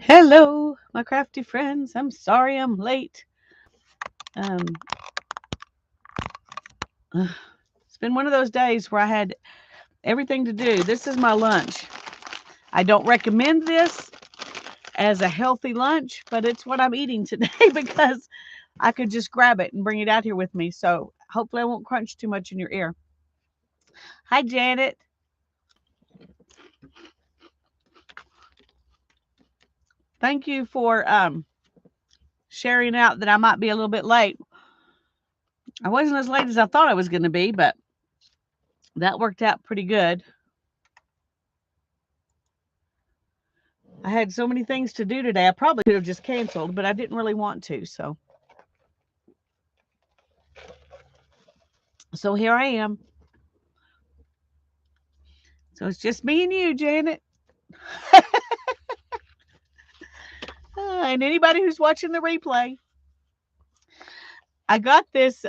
Hello, my crafty friends. I'm sorry I'm late. Um, it's been one of those days where I had everything to do. This is my lunch. I don't recommend this as a healthy lunch, but it's what I'm eating today because I could just grab it and bring it out here with me. So hopefully I won't crunch too much in your ear. Hi, Janet. Thank you for sharing out that I might be a little bit late. I wasn't as late as I thought I was going to be, but that worked out pretty good. I had so many things to do today. I probably could have just canceled, but I didn't really want to. So here I am. So it's just me and you, Janet. And anybody who's watching the replay. I got this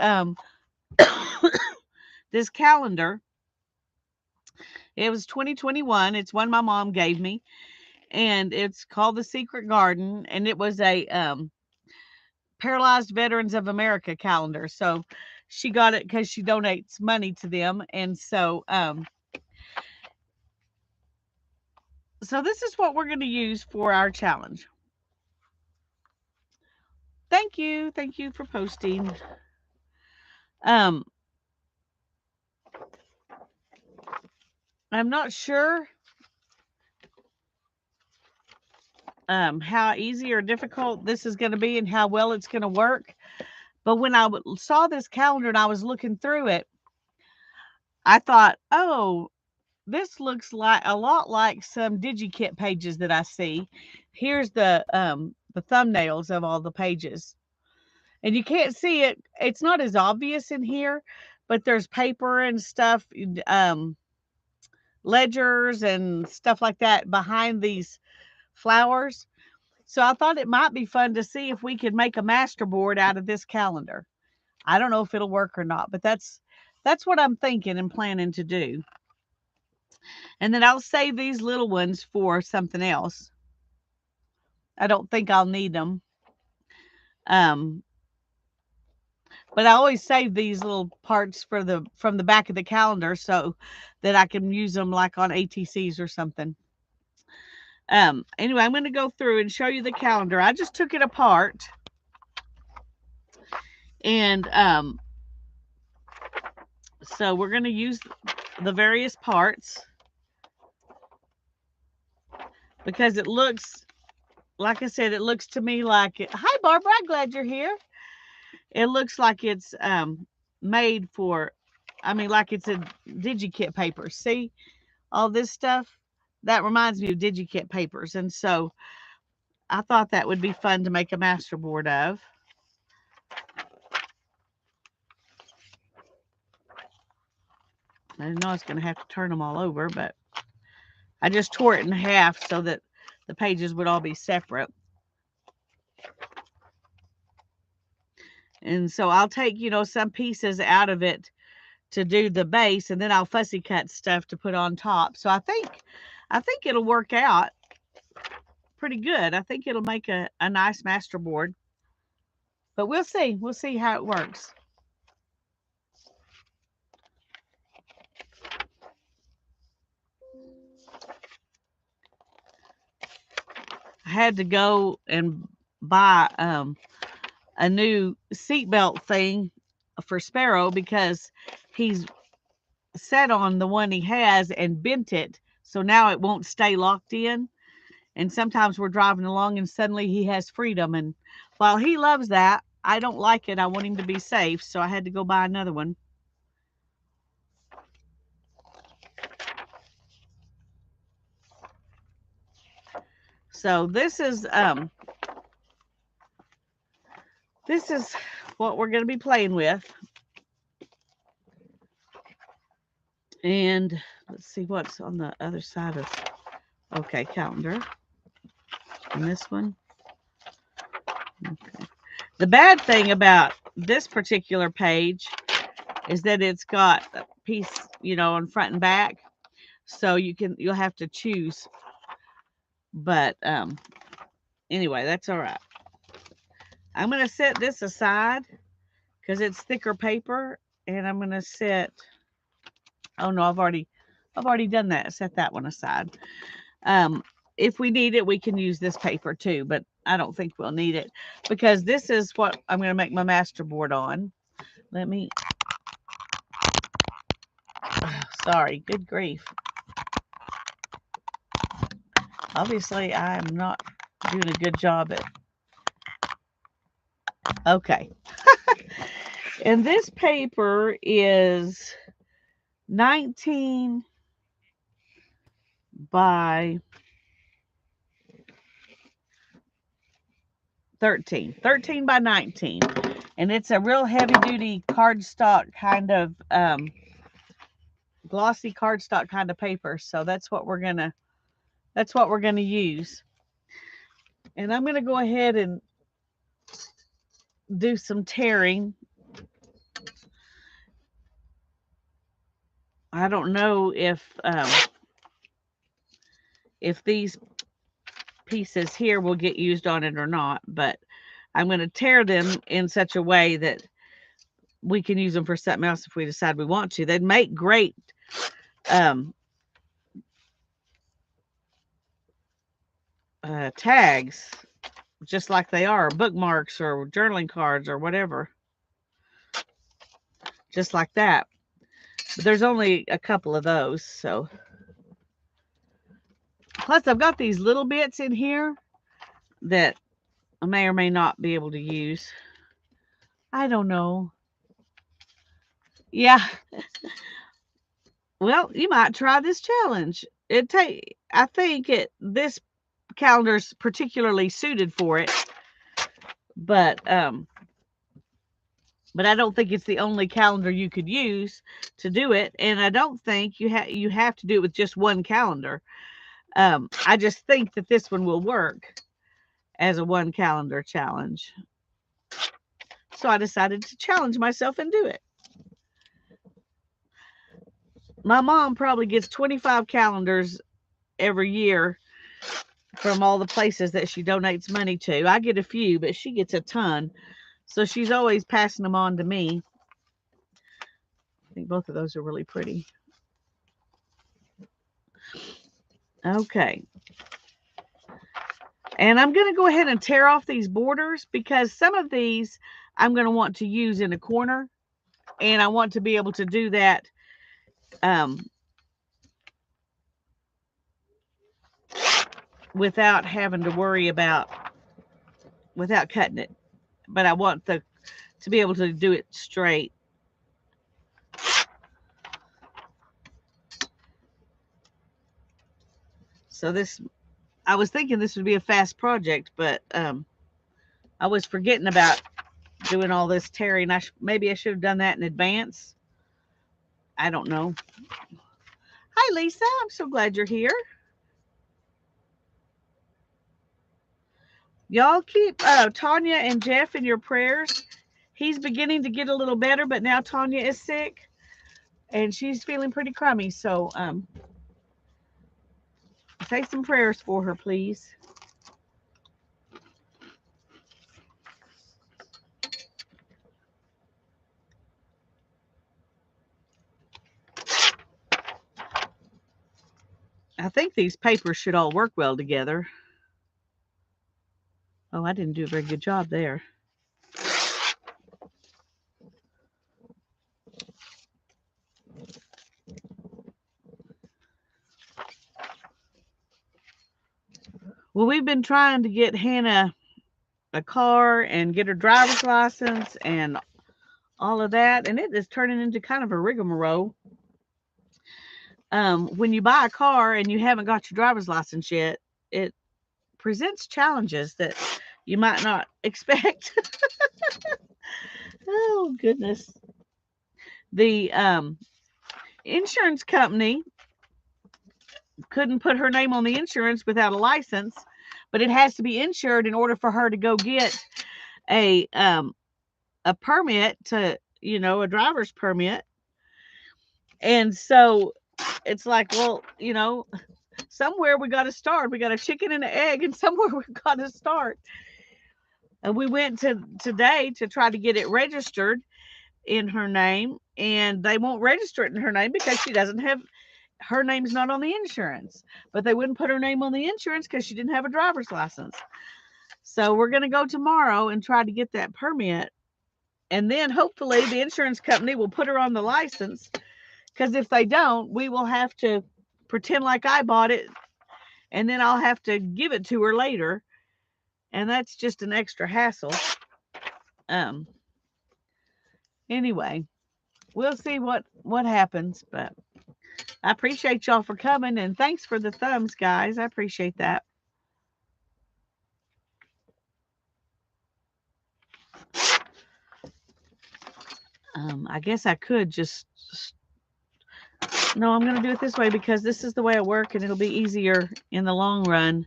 this calendar. It was 2021. It's one my mom gave me, and it's called The Secret Garden, and it was a Paralyzed Veterans of America calendar. So she got it because she donates money to them, and so this is what we're going to use for our challenge. Thank you for posting. Um, I'm not sure how easy or difficult this is going to be and how well it's going to work. But when I saw this calendar and I was looking through it, I thought, oh, this looks like a lot like some DigiKit pages that I see. Here's the thumbnails of all the pages, and you can't see it. It's not as obvious in here, but there's paper and stuff, ledgers and stuff like that behind these flowers. So I thought it might be fun to see if we could make a master board out of this calendar. I don't know if it'll work or not, but that's what I'm thinking and planning to do. And then I'll save these little ones for something else. I don't think I'll need them. Um, but I always save these little parts for the from the back of the calendar so that I can use them like on ATCs or something. Anyway, I'm going to go through and show you the calendar. I just took it apart and so we're going to use the various parts because it looks, like I said, it looks to me like it. Hi, Barbara. I'm glad you're here. It looks like it's made for, I mean, like it's a DigiKit paper. See all this stuff? That reminds me of DigiKit papers. And so I thought that would be fun to make a masterboard of. I didn't know I was going to have to turn them all over, but I just tore it in half so that the pages would all be separate. And so I'll take, some pieces out of it to do the base, and then I'll fussy cut stuff to put on top. So I think it'll work out pretty good. I think it'll make a nice masterboard. But we'll see. We'll see how it works. I had to go and buy a new seatbelt thing for Sparrow because he's set on the one he has and bent it. So now it won't stay locked in. And sometimes we're driving along and suddenly he has freedom. And while he loves that, I don't like it. I want him to be safe. So I had to go buy another one. So this is what we're going to be playing with. And let's see what's on the other side of, okay, calendar. And this one. Okay. The bad thing about this particular page is that it's got a piece, on front and back. So you'll have to choose. But Anyway, that's all right. I'm going to set this aside because it's thicker paper, and I'm going to set, oh no, I've already done that. Set that one aside. If we need it, we can use this paper too, but I don't think we'll need it because this is what I'm going to make my master board on. Let me, sorry, good grief. Obviously, I am not doing a good job at, okay. And this paper is 19 by 13 by 19. And it's a real heavy duty cardstock kind of, glossy cardstock kind of paper. So that's what we're going to use. And I'm going to go ahead and do some tearing. I don't know if these pieces here will get used on it or not, but I'm going to tear them in such a way that we can use them for something else if we decide we want to. They'd make great tags, just like they are bookmarks or journaling cards or whatever, just like that. But there's only a couple of those, so. Plus, I've got these little bits in here that I may or may not be able to use. I don't know. Yeah. Well, you might try this challenge. I think this calendar's particularly suited for it, but I don't think it's the only calendar you could use to do it, and I don't think you have to do it with just one calendar. I just think that this one will work as a one calendar challenge. So I decided to challenge myself and do it. My mom probably gets 25 calendars every year from all the places that she donates money to. I get a few, but she gets a ton. So she's always passing them on to me. I think both of those are really pretty. Okay. And I'm going to go ahead and tear off these borders because some of these I'm going to want to use in a corner. And I want to be able to do that without having to worry about, without cutting it. But I want to be able to do it straight. So this, I was thinking this would be a fast project, but I was forgetting about doing all this tearing. Maybe I should have done that in advance. I don't know. Hi, Lisa. I'm so glad you're here. Y'all keep Tanya and Jeff in your prayers. He's beginning to get a little better, but now Tanya is sick, and she's feeling pretty crummy. So say some prayers for her, please. I think these papers should all work well together. Oh, I didn't do a very good job there. Well, we've been trying to get Hannah a car and get her driver's license and all of that, and it is turning into kind of a rigmarole. When you buy a car and you haven't got your driver's license yet, it presents challenges that you might not expect. Oh, goodness. The insurance company couldn't put her name on the insurance without a license, but it has to be insured in order for her to go get a permit to, a driver's permit. And so it's like, well, somewhere we got to start. We got a chicken and an egg, and somewhere we got to start. And we went to today to try to get it registered in her name, and they won't register it in her name because she doesn't have her name's not on the insurance. But they wouldn't put her name on the insurance because she didn't have a driver's license. So we're going to go tomorrow and try to get that permit. And then hopefully the insurance company will put her on the license, because if they don't, we will have to pretend like I bought it, and then I'll have to give it to her later. And that's just an extra hassle. Anyway, we'll see what happens, but I appreciate y'all for coming, and thanks for the thumbs, guys. I appreciate that. I guess I could just no, I'm going to do it this way because this is the way I work, and it'll be easier in the long run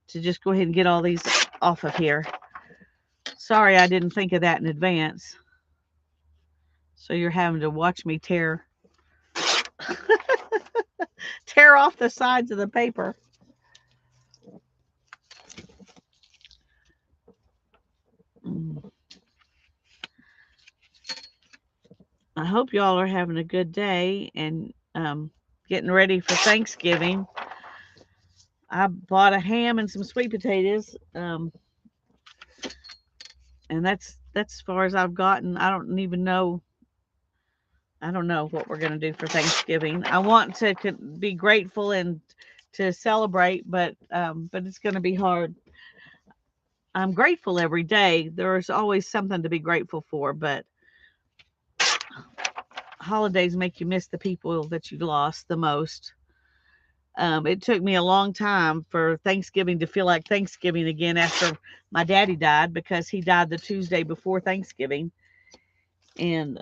to just go ahead and get all these off of here. Sorry, I didn't think of that in advance. So you're having to watch me tear off the sides of the paper. I hope y'all are having a good day and getting ready for Thanksgiving. I bought a ham and some sweet potatoes, and that's as far as I've gotten. I don't know what we're going to do for Thanksgiving. I want to be grateful and to celebrate, but it's going to be hard. I'm grateful every day. There's always something to be grateful for, but holidays make you miss the people that you lost the most. It took me a long time for Thanksgiving to feel like Thanksgiving again after my daddy died, because he died the Tuesday before Thanksgiving. And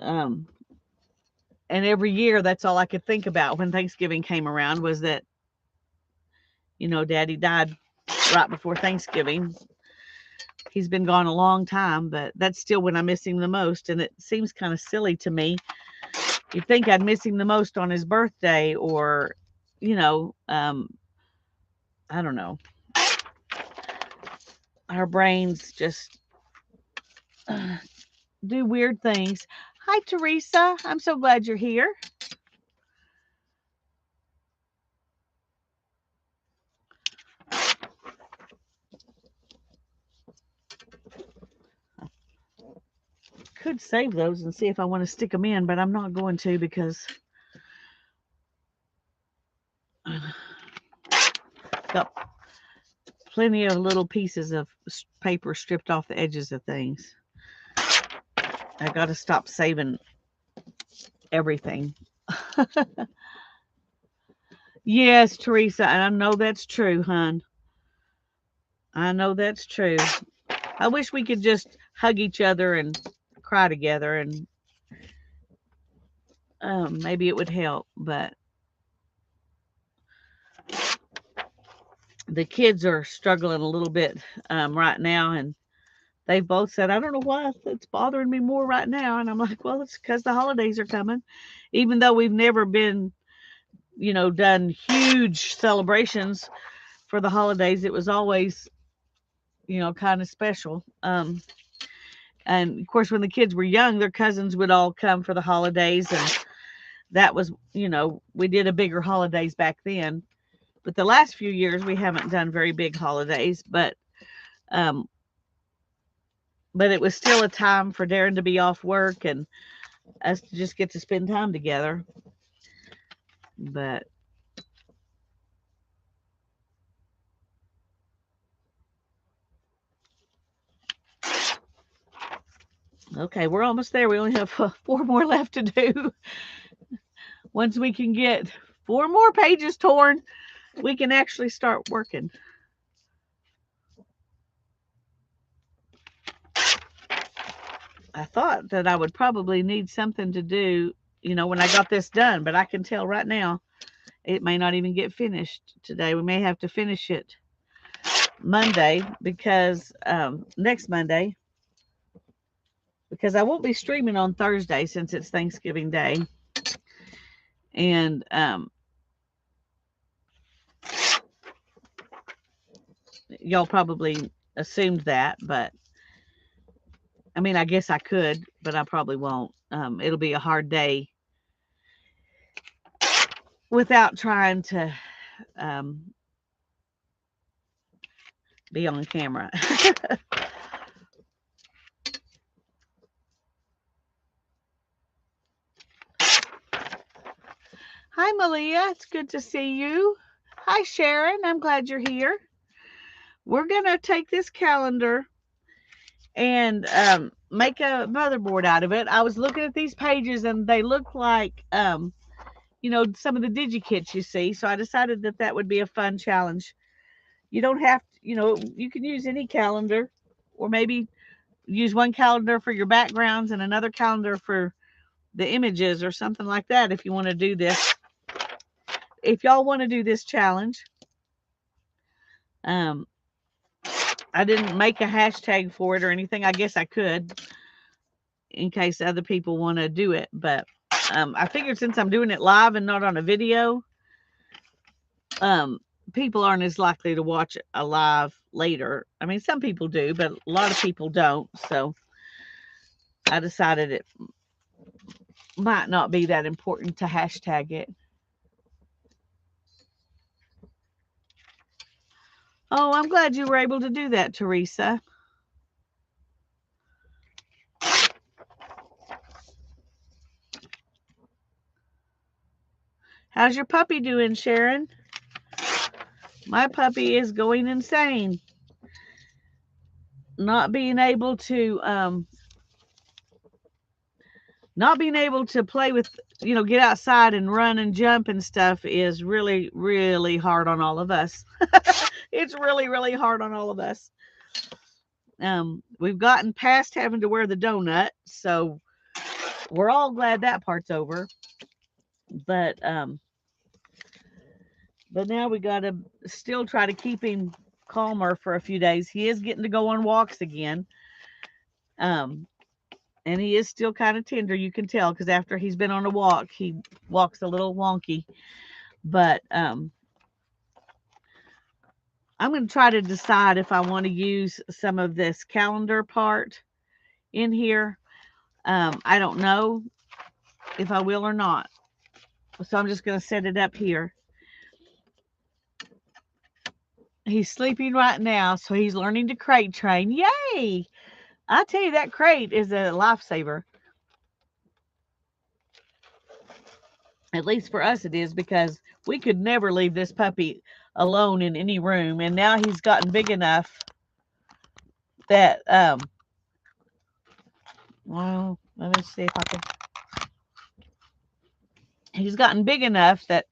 every year, that's all I could think about when Thanksgiving came around, was that, Daddy died right before Thanksgiving. He's been gone a long time, but that's still when I miss him the most. And it seems kind of silly to me. You'd think I'd miss him the most on his birthday, or, I don't know. Our brains just do weird things. Hi, Teresa. I'm so glad you're here. Could save those and see if I want to stick them in, but I'm not going to, because got plenty of little pieces of paper stripped off the edges of things. I got to stop saving everything. Yes, Teresa, and I know that's true, hon. I know that's true. I wish we could just hug each other and cry together, and maybe it would help, but the kids are struggling a little bit right now, and they both said, I don't know why it's bothering me more right now. And I'm like, well, it's because the holidays are coming. Even though we've never been, done huge celebrations for the holidays, it was always, kind of special. And of course, when the kids were young, their cousins would all come for the holidays. And that was, we did a bigger holidays back then. But the last few years, we haven't done very big holidays. But it was still a time for Darren to be off work and us to just get to spend time together. But okay, we're almost there. We only have 4 more left to do. Once we can get 4 more pages torn, we can actually start working. I thought that I would probably need something to do, when I got this done, but I can tell right now it may not even get finished today. We may have to finish it Monday, because next Monday, because I won't be streaming on Thursday since it's Thanksgiving Day. And Y'all probably assumed that, but I mean, I guess I could, but I probably won't. It'll be a hard day without trying to be on camera. Hi, Malia. It's good to see you. Hi, Sharon. I'm glad you're here. We're going to take this calendar and make a motherboard out of it. I was looking at these pages and they look like, you know, some of the DigiKits you see. So I decided that that would be a fun challenge. You don't have to, you know, you can use any calendar, or maybe use one calendar for your backgrounds and another calendar for the images or something like that if you want to do this. If y'all want to do this challenge, I didn't make a hashtag for it or anything. I guess I could in case other people want to do it, but I figured since I'm doing it live and not on a video, people aren't as likely to watch a live later. I mean, some people do, but a lot of people don't. So I decided it might not be that important to hashtag it. Oh, I'm glad you were able to do that, Teresa. How's your puppy doing, Sharon? My puppy is going insane. Not being able to play with, you know, get outside and run and jump and stuff is really, really hard on all of us. It's really, really hard on all of us. We've gotten past having to wear the donut, so we're all glad that part's over. But now we got to still try to keep him calmer for a few days. He is getting to go on walks again. And he is still kind of tender, you can tell, because after he's been on a walk, he walks a little wonky. But I'm going to try to decide if I want to use some of this calendar part in here. I don't know if I will or not. So I'm just going to set it up here. He's sleeping right now, so he's learning to crate train. Yay! I tell you, that crate is a lifesaver. At least for us it is, because we could never leave this puppy alone in any room. And now he's gotten big enough that, well, let me see if I can. He's gotten big enough that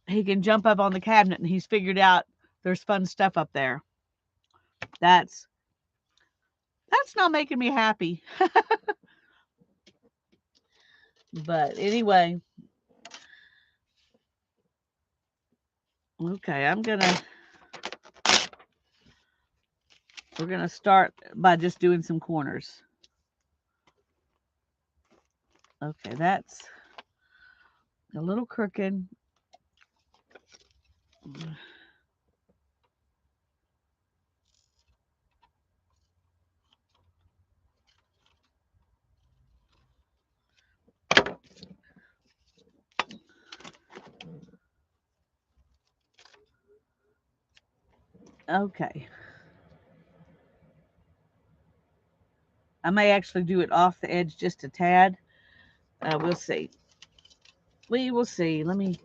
he can jump up on the cabinet, and he's figured out there's fun stuff up there. That's not making me happy. But anyway, okay, we're gonna start by just doing some corners. Okay, that's a little crooked. Okay. I may actually do it off the edge just a tad. We'll see. We will see. Let me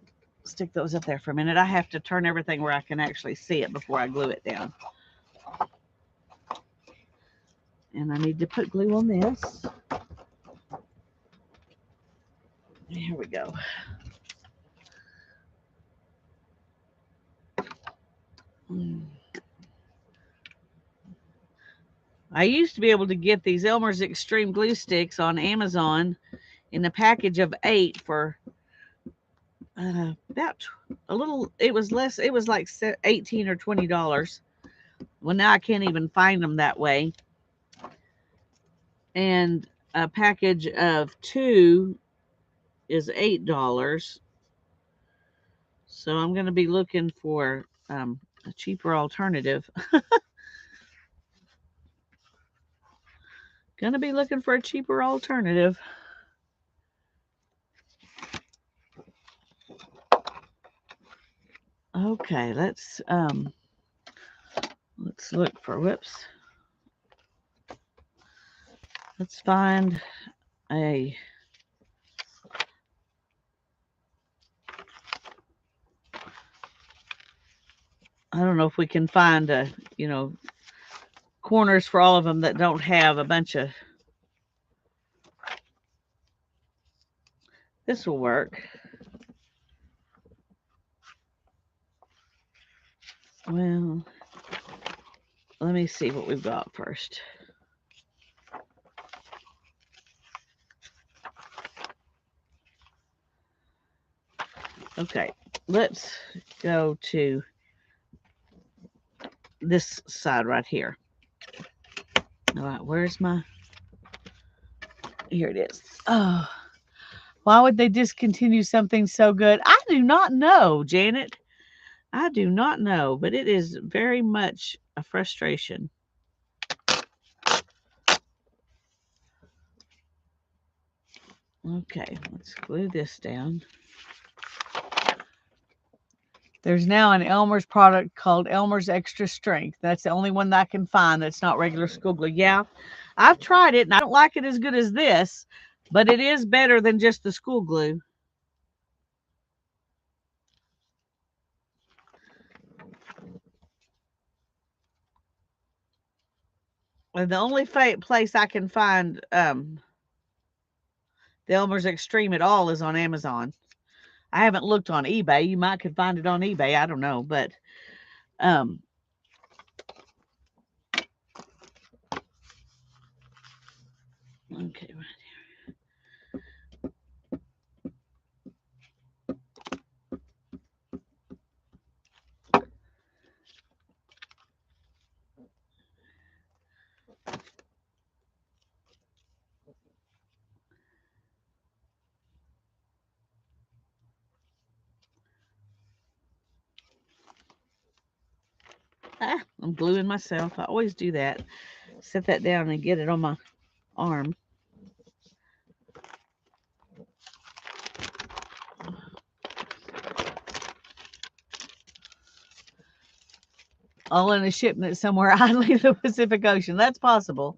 stick those up there for a minute. I have to turn everything where I can actually see it before I glue it down. And I need to put glue on this. Here we go. I used to be able to get these Elmer's Extreme glue sticks on Amazon in a package of 8 for about a little. It was less. It was like $18 or $20. Well, now I can't even find them that way. And a package of 2 is $8. So I'm going to be looking for a cheaper alternative. Gonna be looking for a cheaper alternative. Okay, let's look for, whoops. Let's find a I don't know if we can find a, corners for all of them that don't have a bunch of. This will work. Well, let me see what we've got first. Okay, let's go to this side right here. All right, where's my, here it is. Oh, why would they discontinue something so good? I do not know, Janet. I do not know, but it is very much a frustration. Okay, let's glue this down. There's now an Elmer's product called Elmer's Extra Strength. That's the only one that I can find that's not regular school glue. Yeah, I've tried it, and I don't like it as good as this, but it is better than just the school glue. And the only place I can find the Elmer's Extreme at all is on Amazon. I haven't looked on eBay. You might could find it on eBay. I don't know, but okay, right here. I'm gluing myself. I always do that. Set that down and get it on my arm. All in a shipment somewhere idly in the Pacific Ocean. That's possible.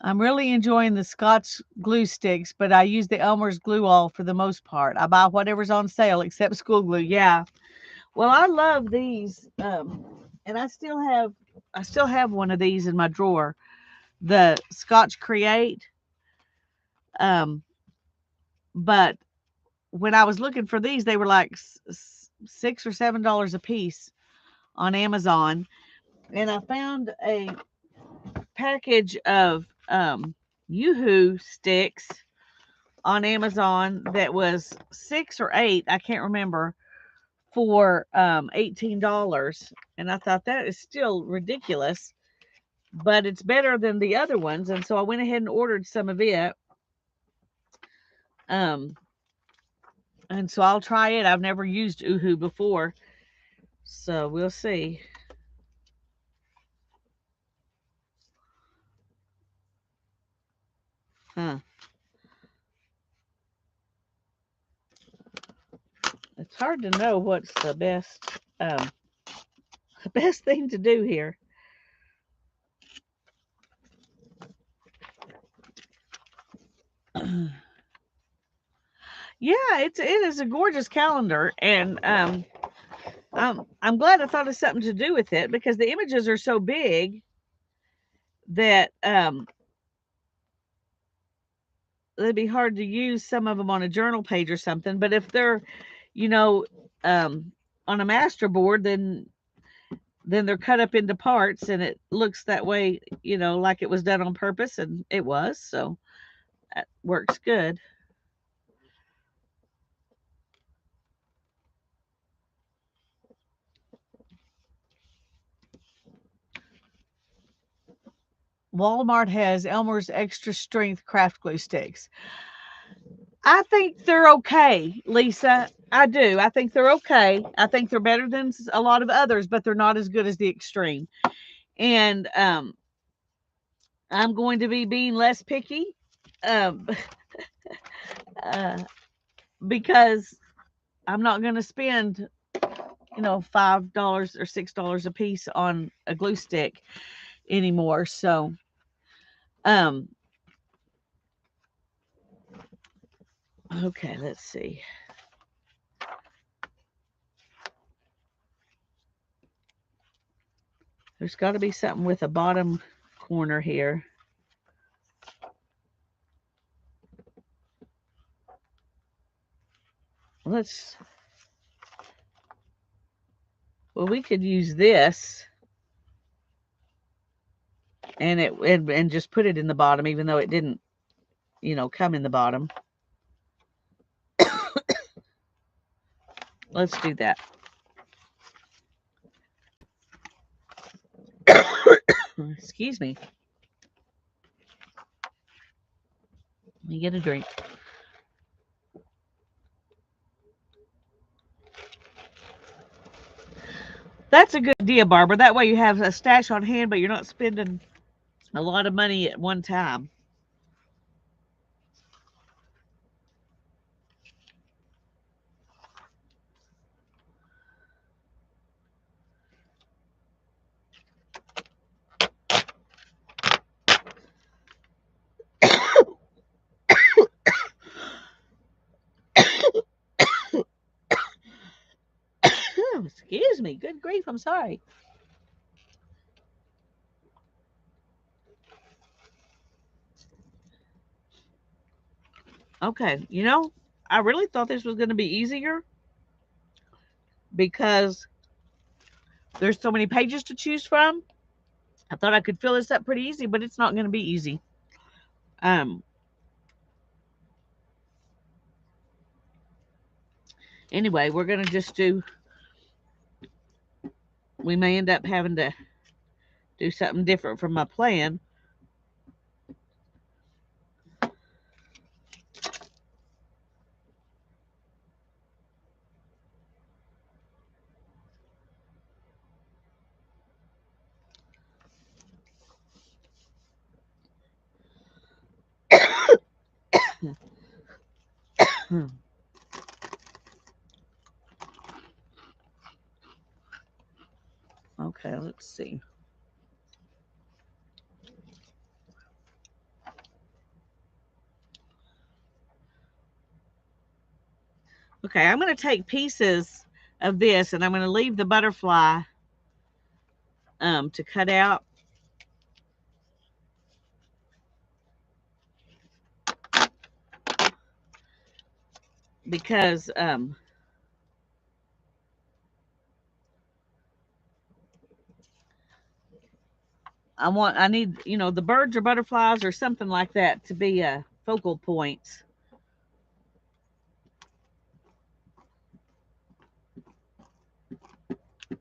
I'm really enjoying the Scotch glue sticks, but I use the Elmer's glue all for the most part. I buy whatever's on sale except school glue. Yeah. Well, I love these, and I still have one of these in my drawer, the Scotch Create. But when I was looking for these, they were like $6 or $7 a piece on Amazon, and I found a package of Yoo-hoo sticks on Amazon that was 6 or 8, I can't remember, for $18, and I thought that is still ridiculous, but it's better than the other ones, and so I went ahead and ordered some of it. And so I'll try it. I've never used Yoo-hoo before, so we'll see. Huh. It's hard to know what's the best thing to do here. Yeah, it is a gorgeous calendar, and I'm glad I thought of something to do with it because the images are so big that it'd be hard to use some of them on a journal page or something. But if they're, you know, on a master board, then they're cut up into parts, and it looks that way, like it was done on purpose, and it was. So that works good. Walmart has Elmer's Extra Strength craft glue sticks. I think they're okay, Lisa. I do. I think they're okay. I think they're better than a lot of others, but they're not as good as the Extreme. And I'm going to be being less picky, um, uh, because I'm not going to spend, $5 or $6 a piece on a glue stick anymore. So, um, okay, let's see. There's got to be something with a bottom corner here. Well, we could use this and just put it in the bottom, even though it didn't, come in the bottom. Let's do that. Excuse me. Let me get a drink. That's a good idea, Barbara. That way you have a stash on hand, but you're not spending a lot of money at one time. Excuse me. Good grief. I'm sorry. Okay. I really thought this was going to be easier because there's so many pages to choose from. I thought I could fill this up pretty easy, but it's not going to be easy. Anyway, we're going to just we may end up having to do something different from my plan. Okay, let's see. Okay, I'm going to take pieces of this and I'm going to leave the butterfly to cut out. Because I need, the birds or butterflies or something like that to be focal points.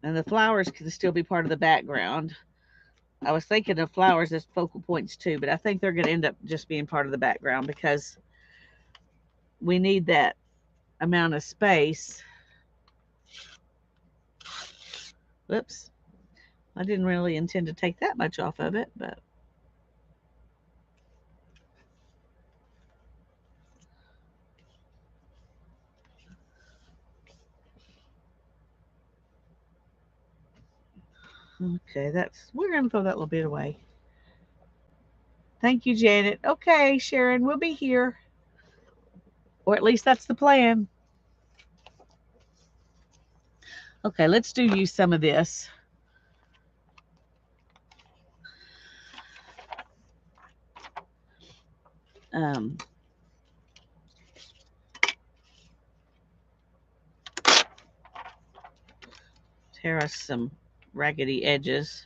And the flowers can still be part of the background. I was thinking of flowers as focal points too, but I think they're going to end up just being part of the background because we need that amount of space. Whoops. I didn't really intend to take that much off of it, but okay, we're going to throw that little bit away. Thank you, Janet. Okay, Sharon, we'll be here. Or at least that's the plan. Okay, let's use some of this. Um, tear us some raggedy edges.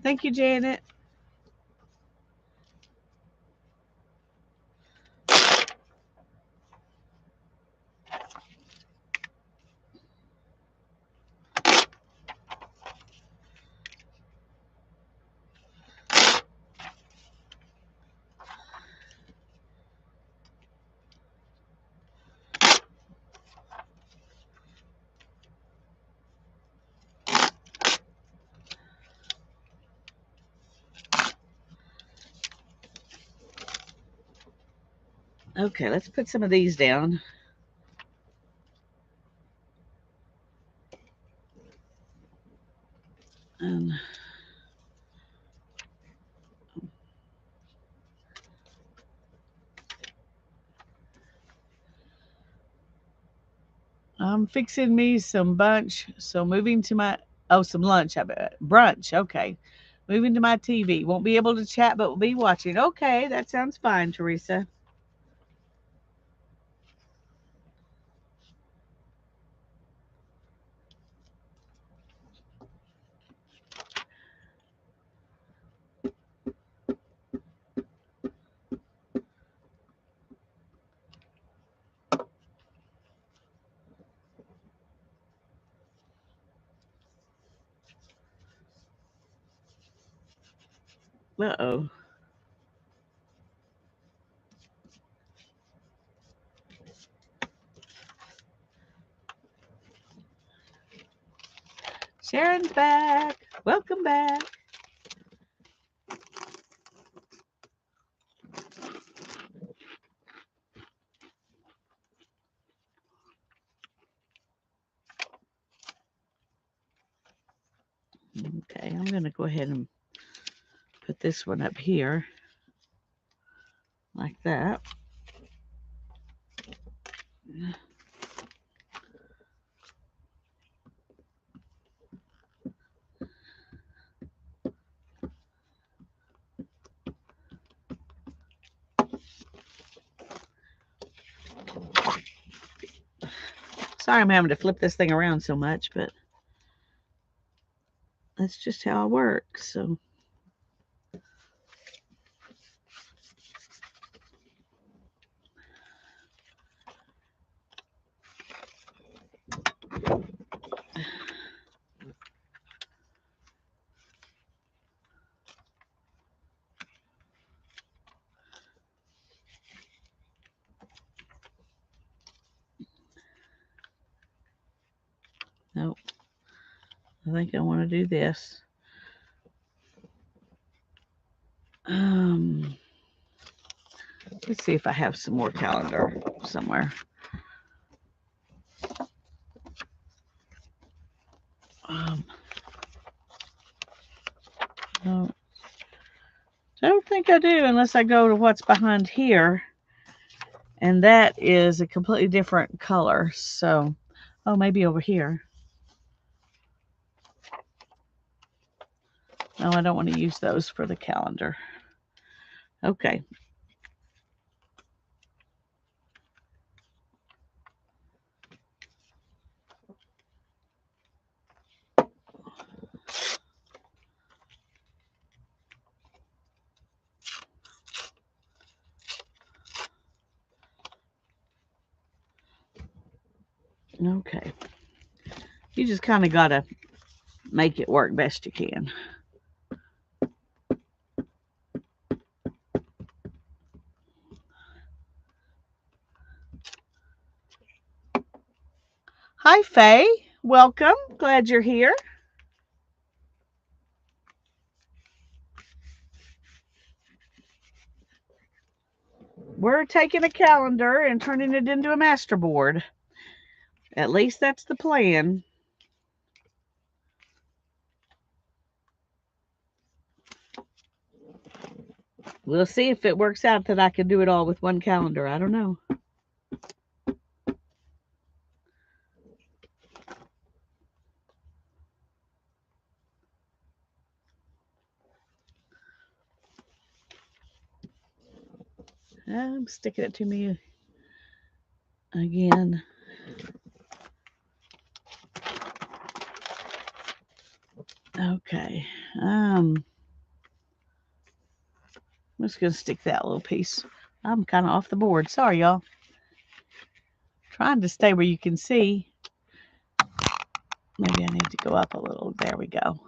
Thank you, Janet. Okay, let's put some of these down. And I'm fixing me some bunch. So moving to my some lunch. I bet brunch. Okay, moving to my TV. Won't be able to chat, but we'll be watching. Okay, that sounds fine, Teresa. Uh-oh. Sharon's back. Welcome back. Okay, I'm going to go ahead and put this one up here like that. Sorry I'm having to flip this thing around so much, but that's just how I work. So nope. I think I want to do this. Let's see if I have some more calendar somewhere. No, I don't think I do unless I go to what's behind here. And that is a completely different color. So, oh, maybe over here. No, I don't want to use those for the calendar. Okay. Okay. You just kind of got to make it work best you can. Hi, Faye. Welcome. Glad you're here. We're taking a calendar and turning it into a master board. At least that's the plan. We'll see if it works out that I can do it all with one calendar. I don't know. I'm sticking it to me again. Okay. I'm just going to stick that little piece. I'm kind of off the board. Sorry, y'all. Trying to stay where you can see. Maybe I need to go up a little. There we go.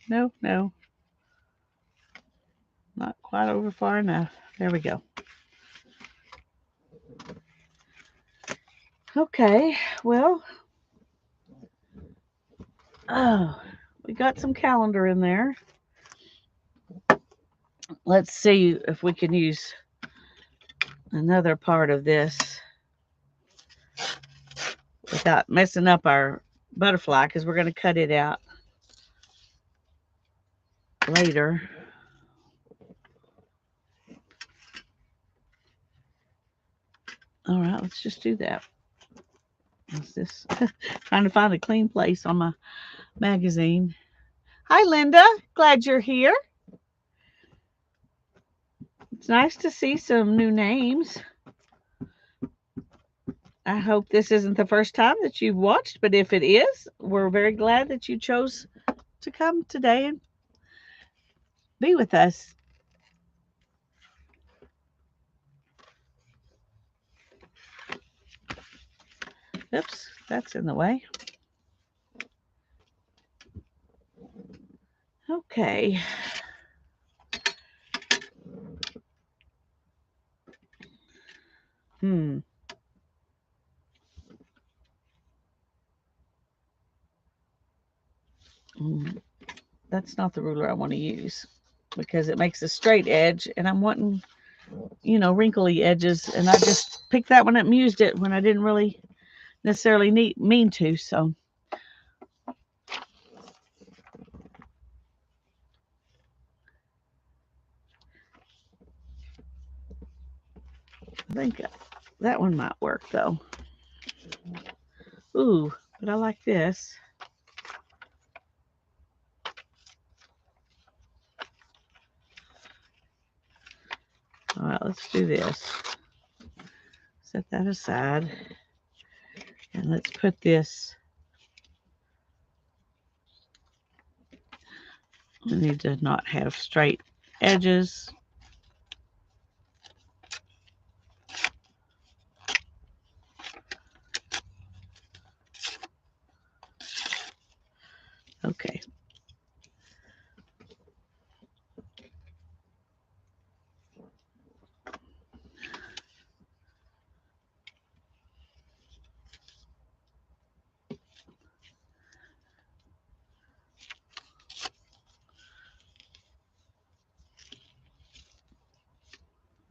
No, no. Not quite over far enough. There we go. Okay, well, oh, we got some calendar in there. Let's see if we can use another part of this without messing up our butterfly, because we're going to cut it out later. All right, let's just do that. What's this? Trying to find a clean place on my magazine. Hi, Linda. Glad you're here. It's nice to see some new names. I hope this isn't the first time that you've watched, but if it is, we're very glad that you chose to come today and be with us. Oops, that's in the way. Okay. That's not the ruler I want to use because it makes a straight edge, and I'm wanting, wrinkly edges, and I just picked that one up and used it when I didn't really necessarily mean to, so. I think that one might work, though. Ooh, but I like this. All right, let's do this. Set that aside. And let's put this. We need to not have straight edges. Okay.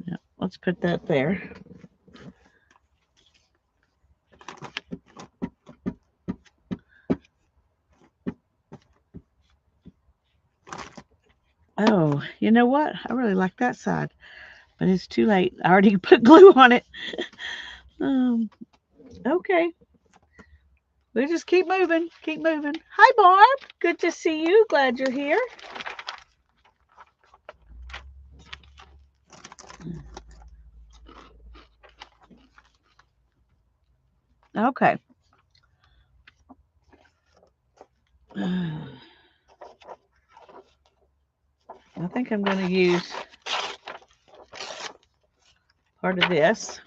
Yeah, let's put that there. Oh, you know what? I really like that side, but it's too late. I already put glue on it. Okay. We'll just keep moving. Keep moving. Hi, Barb. Good to see you. Glad you're here. Okay. I think I'm going to use part of this.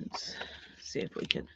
Let's see if we can.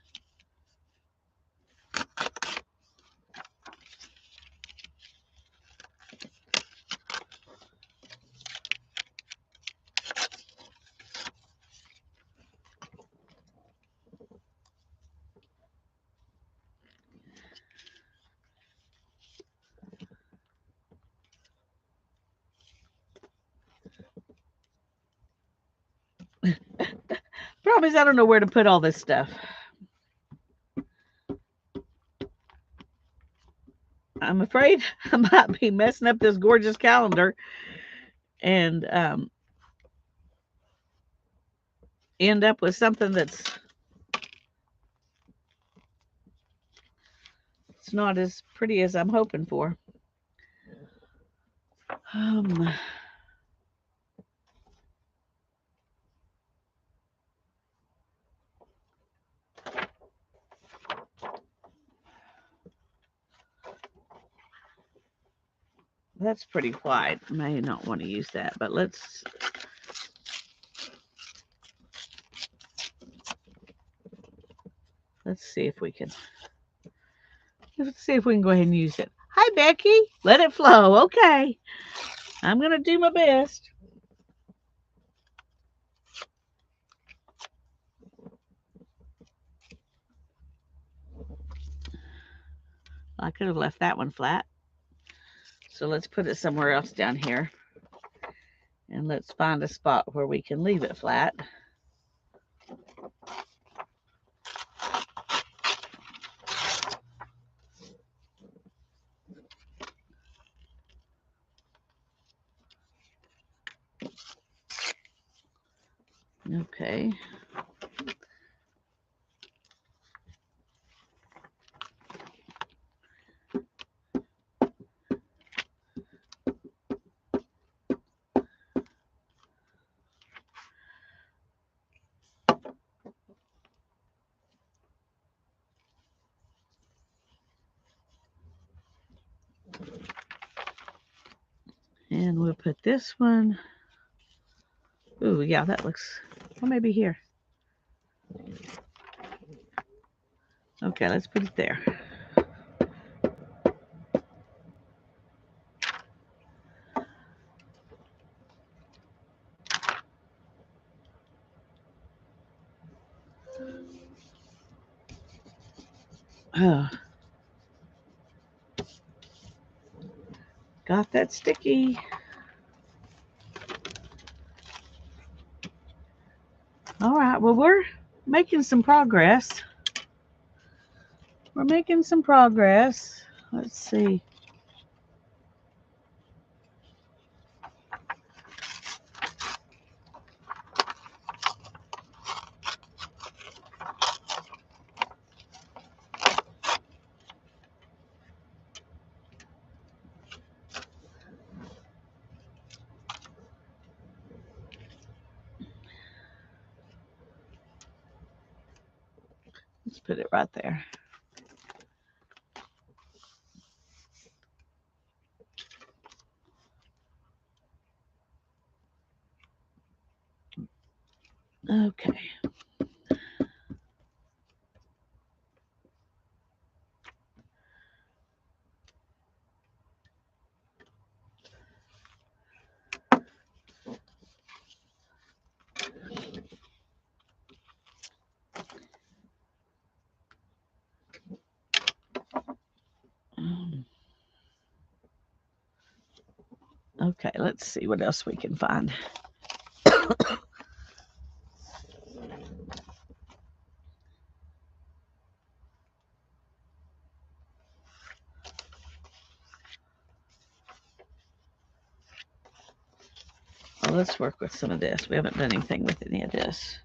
Problem is, I don't know where to put all this stuff. I'm afraid I might be messing up this gorgeous calendar and end up with something that's not as pretty as I'm hoping for. That's pretty wide. I may not want to use that, but let's see if we can. Let's see if we can go ahead and use it. Hi, Becky. Let it flow. Okay. I'm going to do my best. I could have left that one flat. So let's put it somewhere else down here. And let's find a spot where we can leave it flat. Okay. And we'll put this one. Ooh, yeah, that looks, well, maybe here. Okay, let's put it there. Oh. Got that sticky. All right, well, we're making some progress. We're making some progress. Let's see. Let's put it right there. Okay. Okay, let's see what else we can find. Well, let's work with some of this. We haven't done anything with any of this.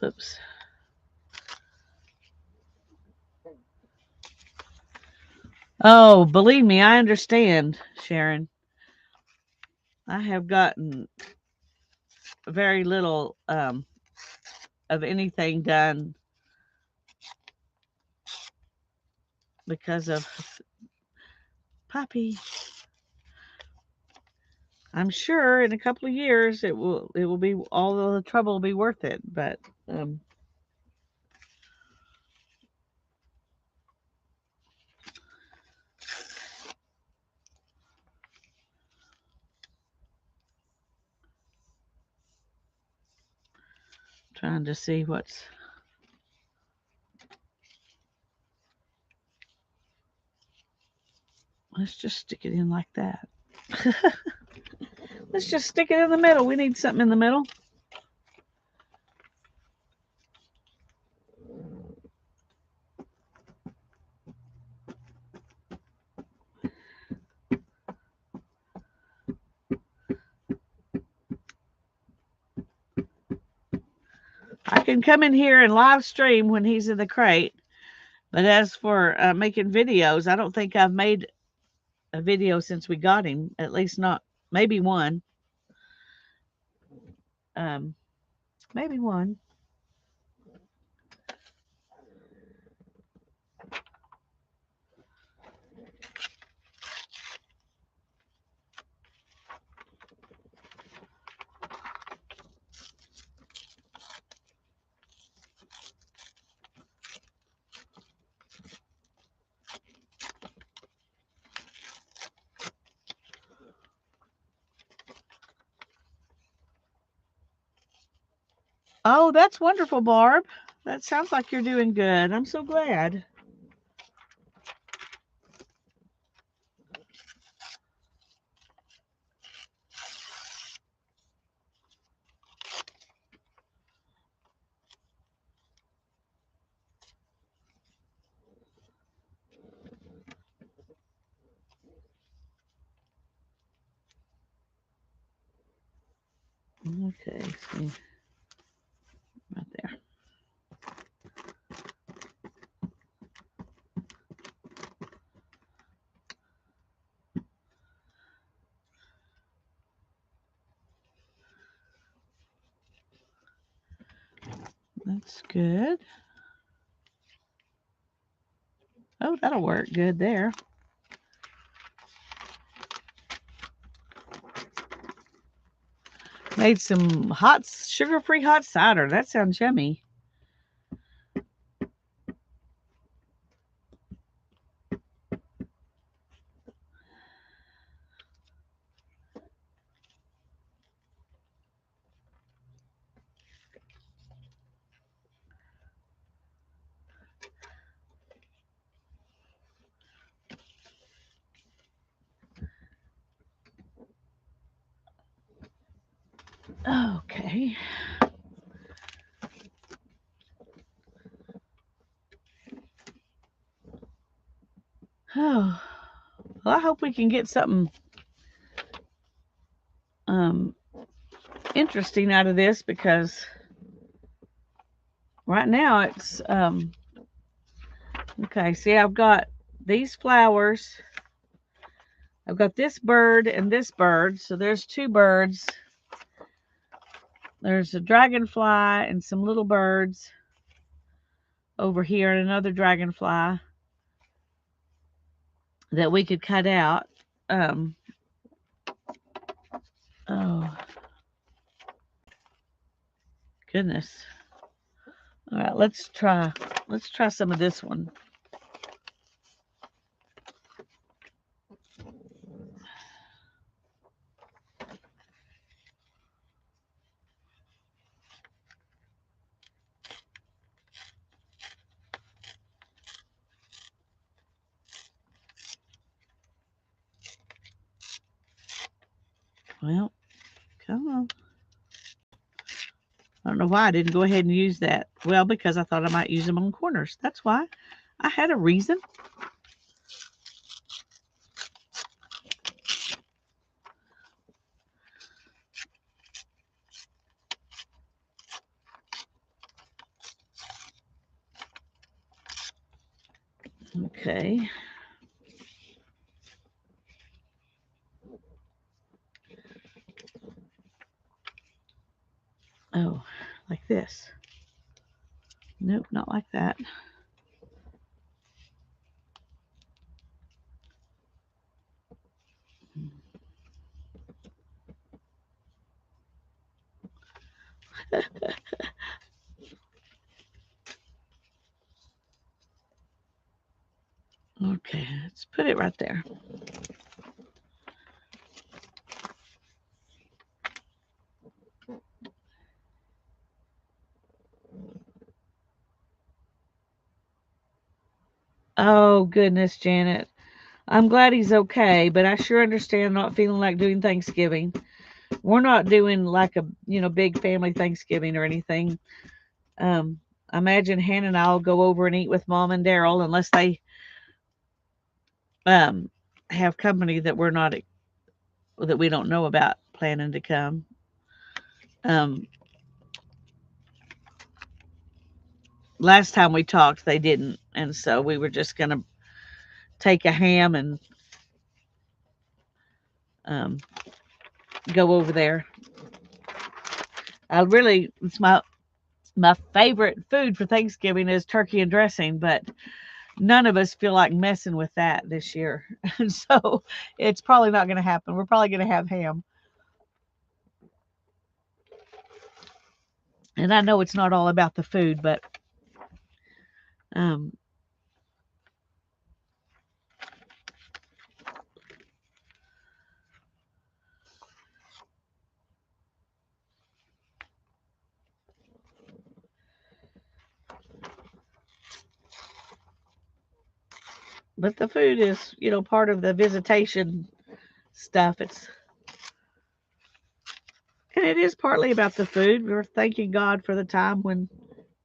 Oops. Oh, believe me, I understand, Sharon. I have gotten very little of anything done because of Poppy. I'm sure in a couple of years it will be, all the trouble will be worth it, but trying to see what's. Let's just stick it in like that. Let's just stick it in the middle. We need something in the middle. I can come in here and live stream when he's in the crate. But as for making videos, I don't think I've made a video since we got him. At least not, maybe one. Maybe one. Oh, that's wonderful, Barb. That sounds like you're doing good. I'm so glad. Okay, see. Right there. That's good. Oh, that'll work good there. Made some hot, sugar-free hot cider. That sounds yummy. Okay. Oh, well, I hope we can get something interesting out of this, because right now it's okay. See, I've got these flowers. I've got this bird and this bird. So there's two birds. There's a dragonfly and some little birds over here, and another dragonfly that we could cut out. Oh, goodness. All right, let's try some of this one. Well, come on. I don't know why I didn't go ahead and use that. Well, because I thought I might use them on corners. That's why. I had a reason. Okay. Oh, like this. Nope, not like that. Okay, let's put it right there. Oh, goodness, Janet. I'm glad he's okay, but I sure understand not feeling like doing Thanksgiving. We're not doing like a big family Thanksgiving or anything. Um, I imagine Hannah and I'll go over and eat with Mom and Daryl unless they um have company that we don't know about planning to come. Um, Last time we talked, they didn't, and so we were just gonna take a ham and um, go over there. It's my favorite food for Thanksgiving is turkey and dressing, but none of us feel like messing with that this year, and so it's probably not going to happen. We're probably going to have ham, and I know it's not all about the food, but um, but the food is part of the visitation stuff. It is partly about the food. We're thanking God for the time when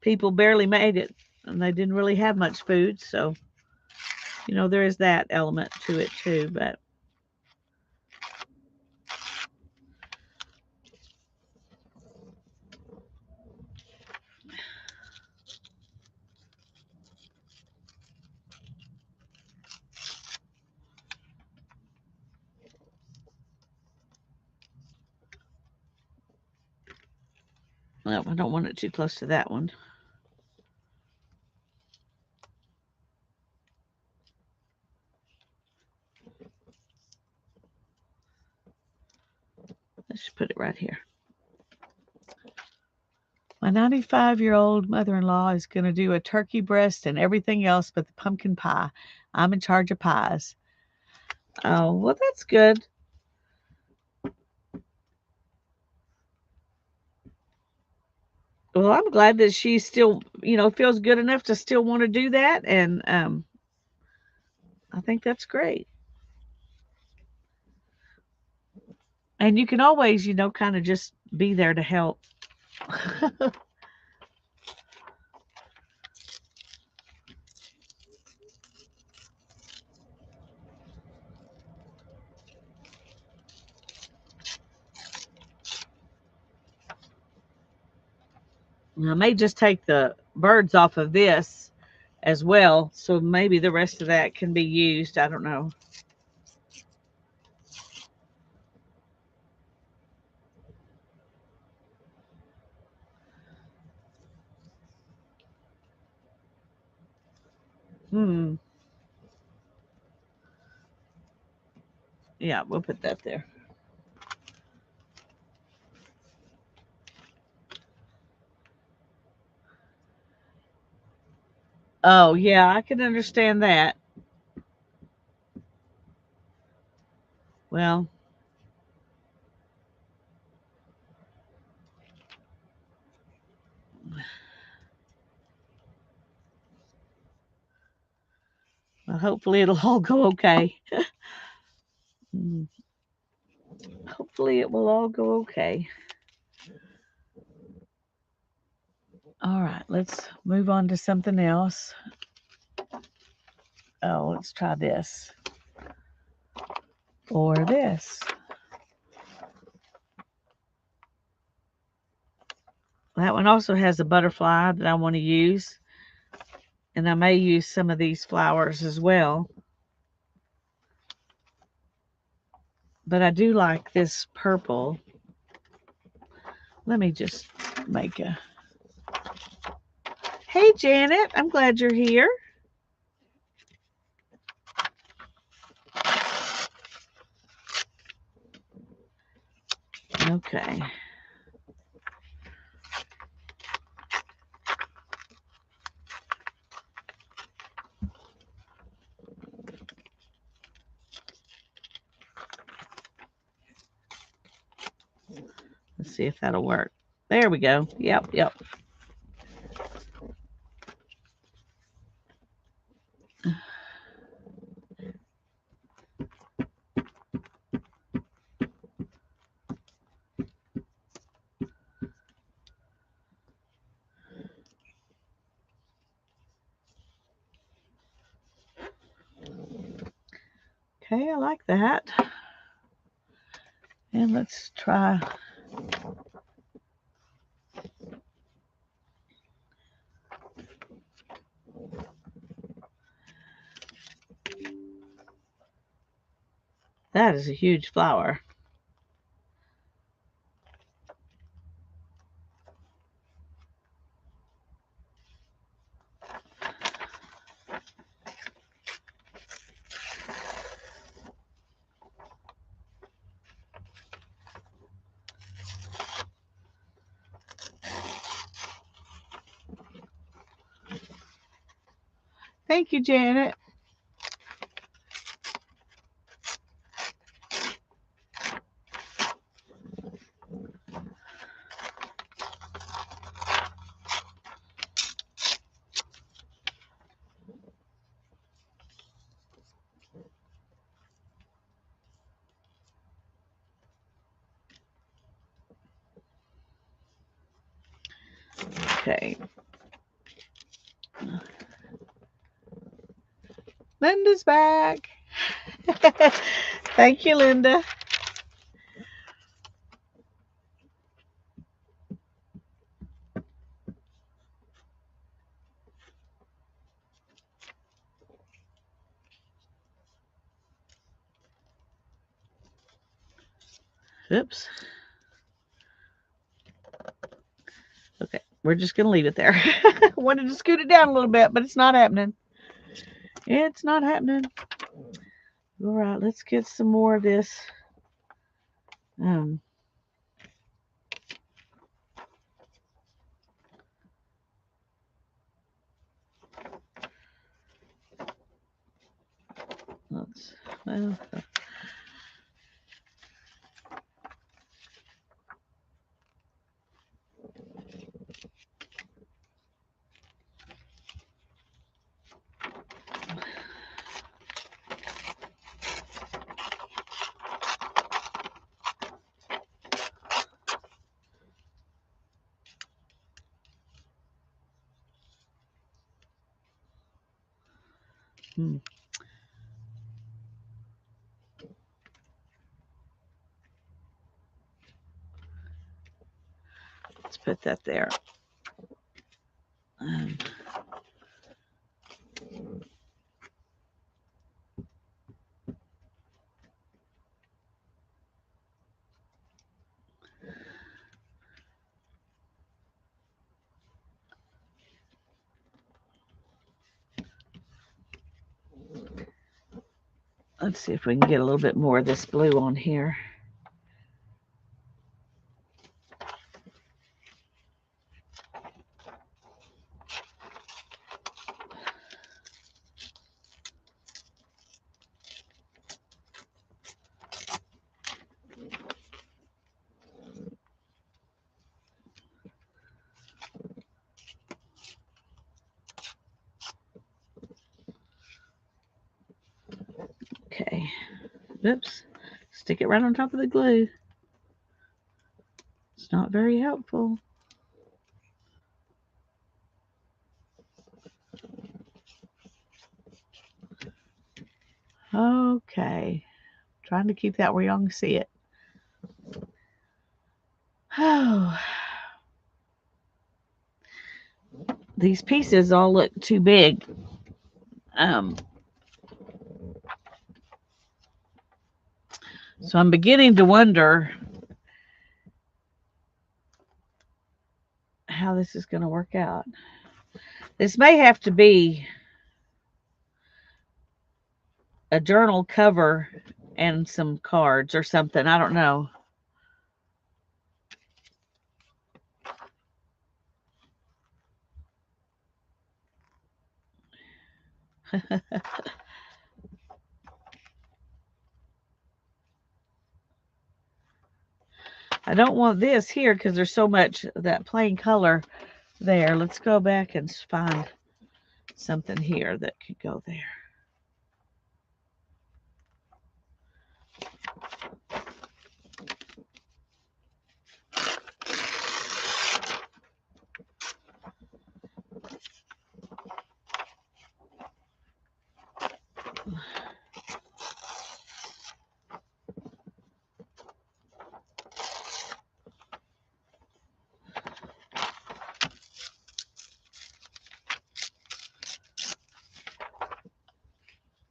people barely made it and they didn't really have much food. So, there is that element to it too. But well, I don't want it too close to that one. Let's just put it right here. My 95-year-old mother-in-law is going to do a turkey breast and everything else but the pumpkin pie. I'm in charge of pies. Oh, well, that's good. Well, I'm glad that she still, feels good enough to still want to do that. And I think that's great. And you can always, kind of just be there to help. I may just take the birds off of this as well, so maybe the rest of that can be used. I don't know. Hmm. Yeah, we'll put that there. Oh, yeah, I can understand that. Well, hopefully it'll all go okay. Mm, hopefully it will all go okay. All right, let's move on to something else. Oh, let's try this or this. That one also has a butterfly that I want to use, and I may use some of these flowers as well. But I do like this purple. Let me just make a. Hey, Janet, I'm glad you're here. Okay. Let's see if that'll work. There we go. Yep, yep. Okay, I like that. And let's try. That is a huge flower. Thank you, Janet. Okay. Linda's back. Thank you, Linda. Oops. Okay, we're just going to leave it there. Wanted to scoot it down a little bit, but it's not happening. It's not happening. All right, let's get some more of this. Well, let's put that there. Let's see if we can get a little bit more of this blue on here. Okay. Oops. Stick it right on top of the glue. It's not very helpful. Okay. Trying to keep that where y'all can see it. Oh. These pieces all look too big. So I'm beginning to wonder how this is going to work out. This may have to be a journal cover and some cards or something. I don't know. I don't want this here because there's so much that plain color there. Let's go back and find something here that could go there.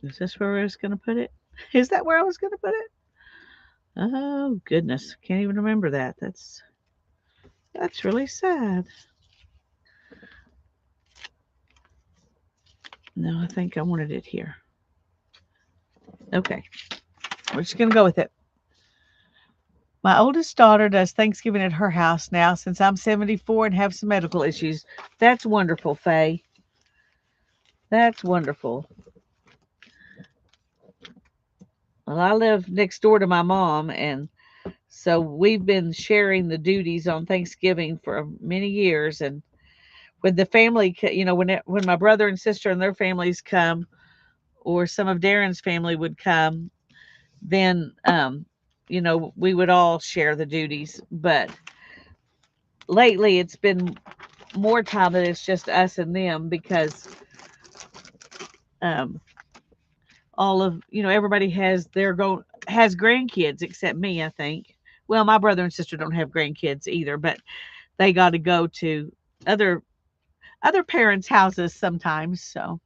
Is this where I was going to put it? Is that where I was going to put it? Oh, goodness. Can't even remember that. That's really sad. No, I think I wanted it here. Okay. We're just going to go with it. My oldest daughter does Thanksgiving at her house now since I'm 74 and have some medical issues. That's wonderful, Faye. That's wonderful. Well, I live next door to my mom, and so we've been sharing the duties on Thanksgiving for many years. And when the family, when my brother and sister and their families come, or some of Darren's family would come, then we would all share the duties. But lately, it's been more time that it's just us and them because um, all of everybody has has grandkids except me, I think. Well, my brother and sister don't have grandkids either, but they got to go to other parents' houses sometimes. So,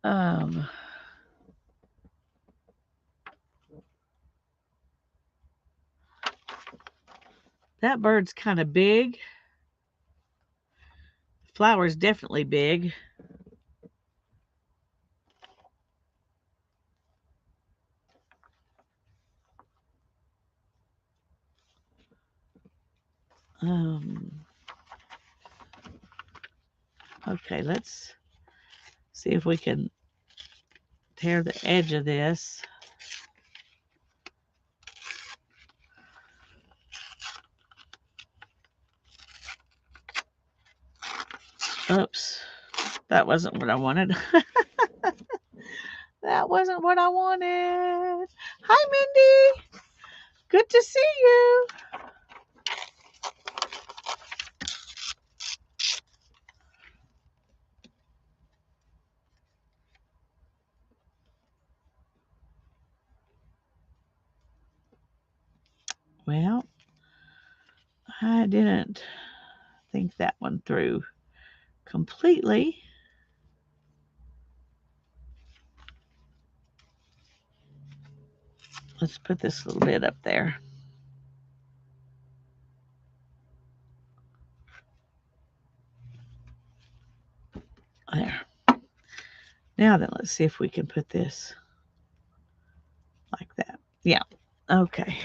um, that bird's kind of big. Flower's definitely big. Um, okay, let's see if we can tear the edge of this. Oops, that wasn't what I wanted. That wasn't what I wanted. Hi, Mindy. Good to see you. Well, I didn't think that one through completely. Let's put this little bit up there. There. Now then, let's see if we can put this like that. Yeah. Okay.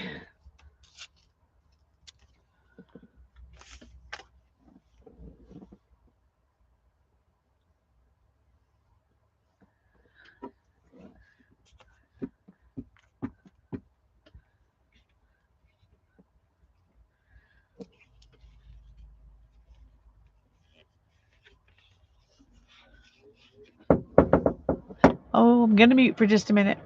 Oh, I'm going to mute for just a minute.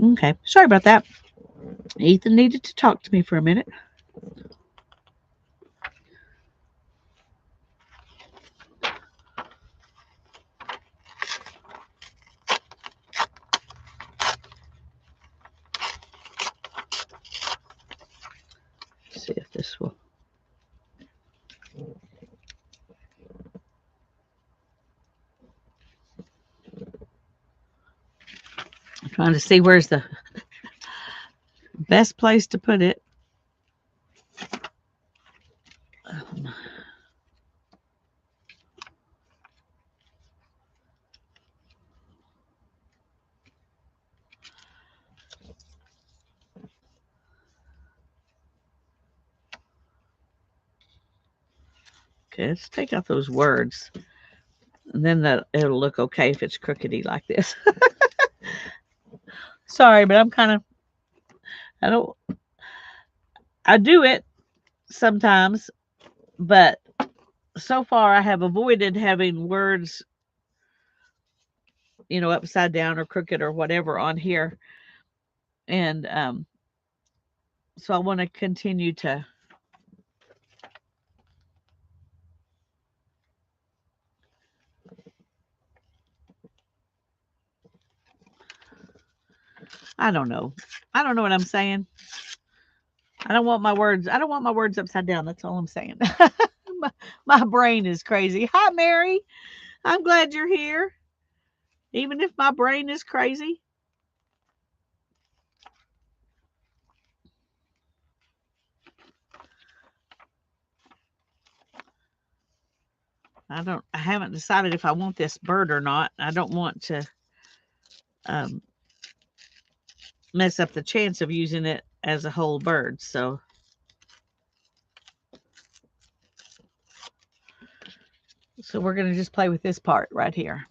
Okay. Sorry about that. Ethan needed to talk to me for a minute. Let's see if this will. I'm trying to see where's the best place to put it. Okay, let's take out those words. And then it'll look okay if it's crookedy like this. Sorry, but I do it sometimes, but so far I have avoided having words, upside down or crooked or whatever on here. And so I want to continue to I don't know. I don't know what I'm saying. I don't want my words upside down. That's all I'm saying. my brain is crazy. Hi, Mary. I'm glad you're here. Even if my brain is crazy. I haven't decided if I want this bird or not. I don't want to mess up the chance of using it as a whole bird. So we're going to just play with this part right here.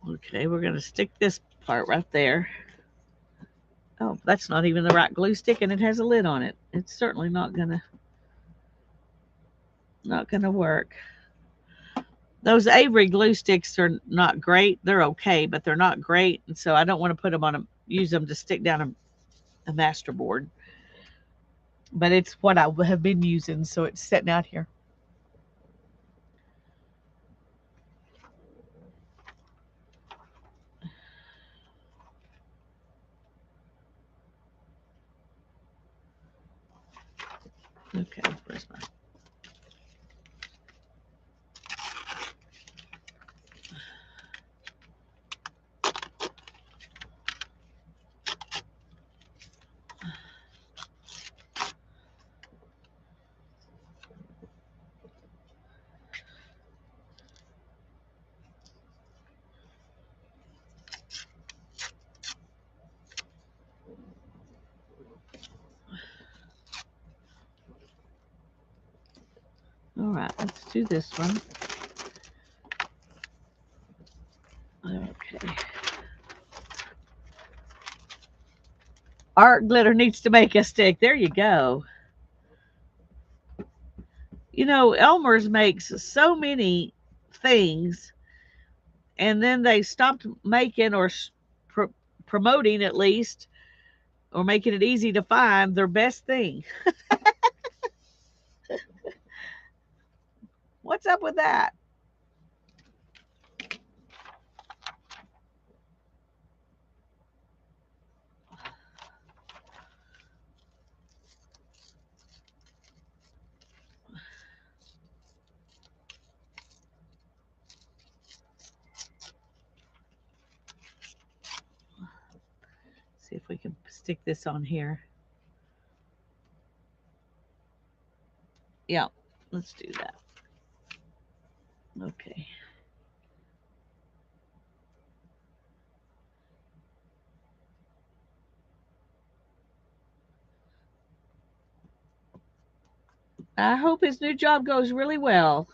Okay, we're going to stick this part right there. Oh, that's not even the right glue stick, and it has a lid on it. It's certainly not gonna work. Those Avery glue sticks are not great. They're okay, but they're not great, and so I don't want to put them on use them to stick down a master board. But it's what I have been using, so it's sitting out here. Okay, where's my... All right, let's do this one. Okay. Art glitter needs to make a stick. There you go. Elmer's makes so many things, and then they stopped making or promoting, at least, or making it easy to find their best thing. What's up with that? See if we can stick this on here. Yeah, let's do that. Okay. I hope his new job goes really well.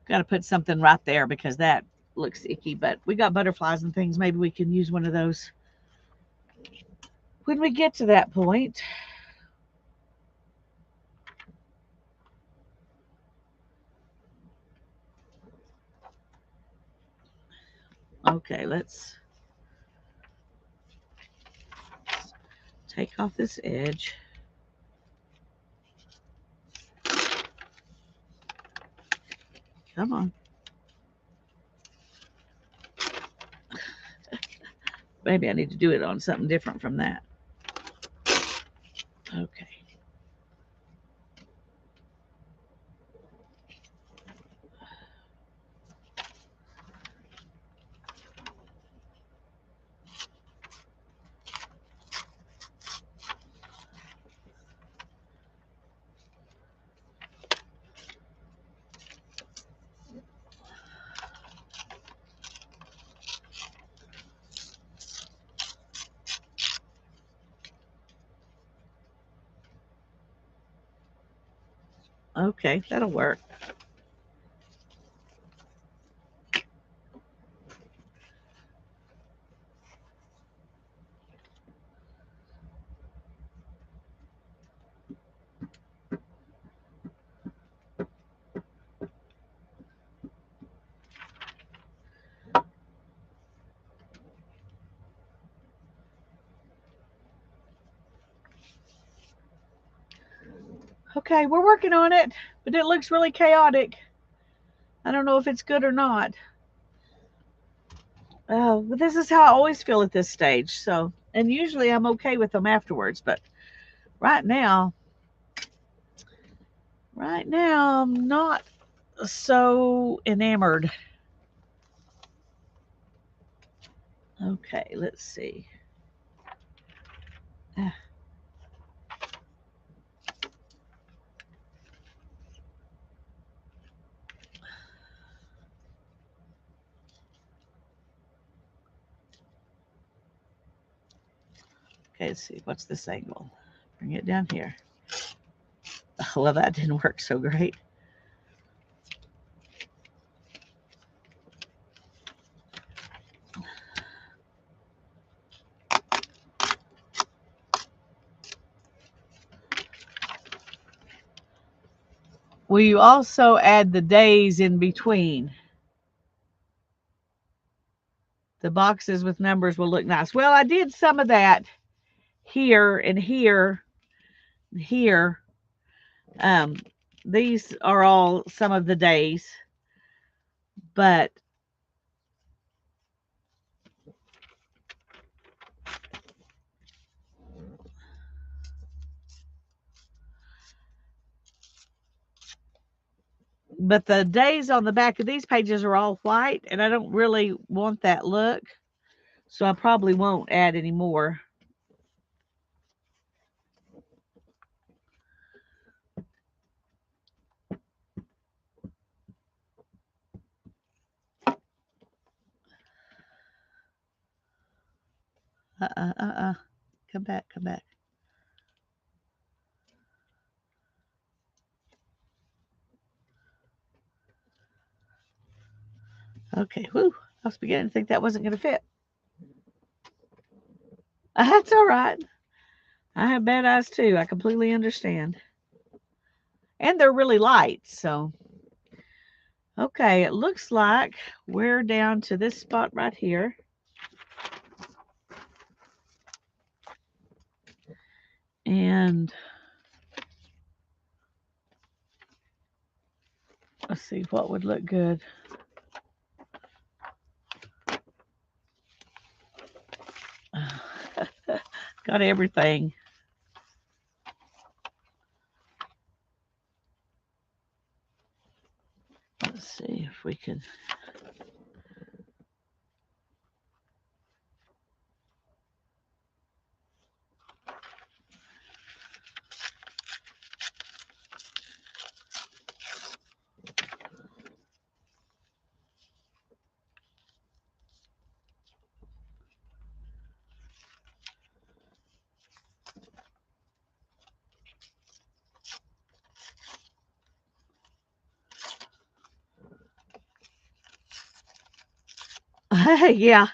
Got to put something right there because that looks icky. But we got butterflies and things. Maybe we can use one of those when we get to that point. Okay, let's take off this edge. Come on. Maybe I need to do it on something different from that. Okay. Okay, that'll work. Okay, we're working on it, but it looks really chaotic. I don't know if it's good or not. But this is how I always feel at this stage. So, and usually I'm okay with them afterwards, but right now, I'm not so enamored. Okay, let's see. Okay, let's see. What's this angle? Bring it down here. Well, that didn't work so great. Will you also add the days in between? The boxes with numbers will look nice. Well, I did some of that here and here and here. These are all some of the days, but the days on the back of these pages are all white, and I don't really want that look, so I probably won't add any more. Come back, come back. Okay, whoo. I was beginning to think that wasn't going to fit. That's all right. I have bad eyes too. I completely understand. And they're really light, so. Okay, it looks like we're down to this spot right here. And let's see what would look good. Got everything. Let's see if we can. Yeah.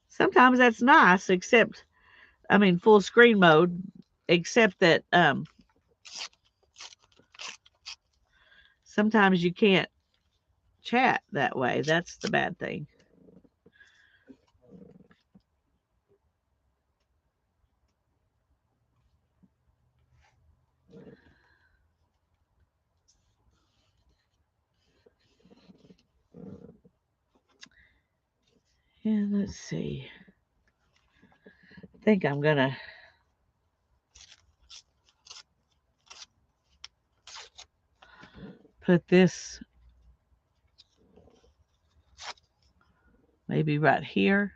Sometimes that's nice, except, I mean, full screen mode, except that sometimes you can't chat that way. That's the bad thing. And let's see. I think I'm going to put this maybe right here,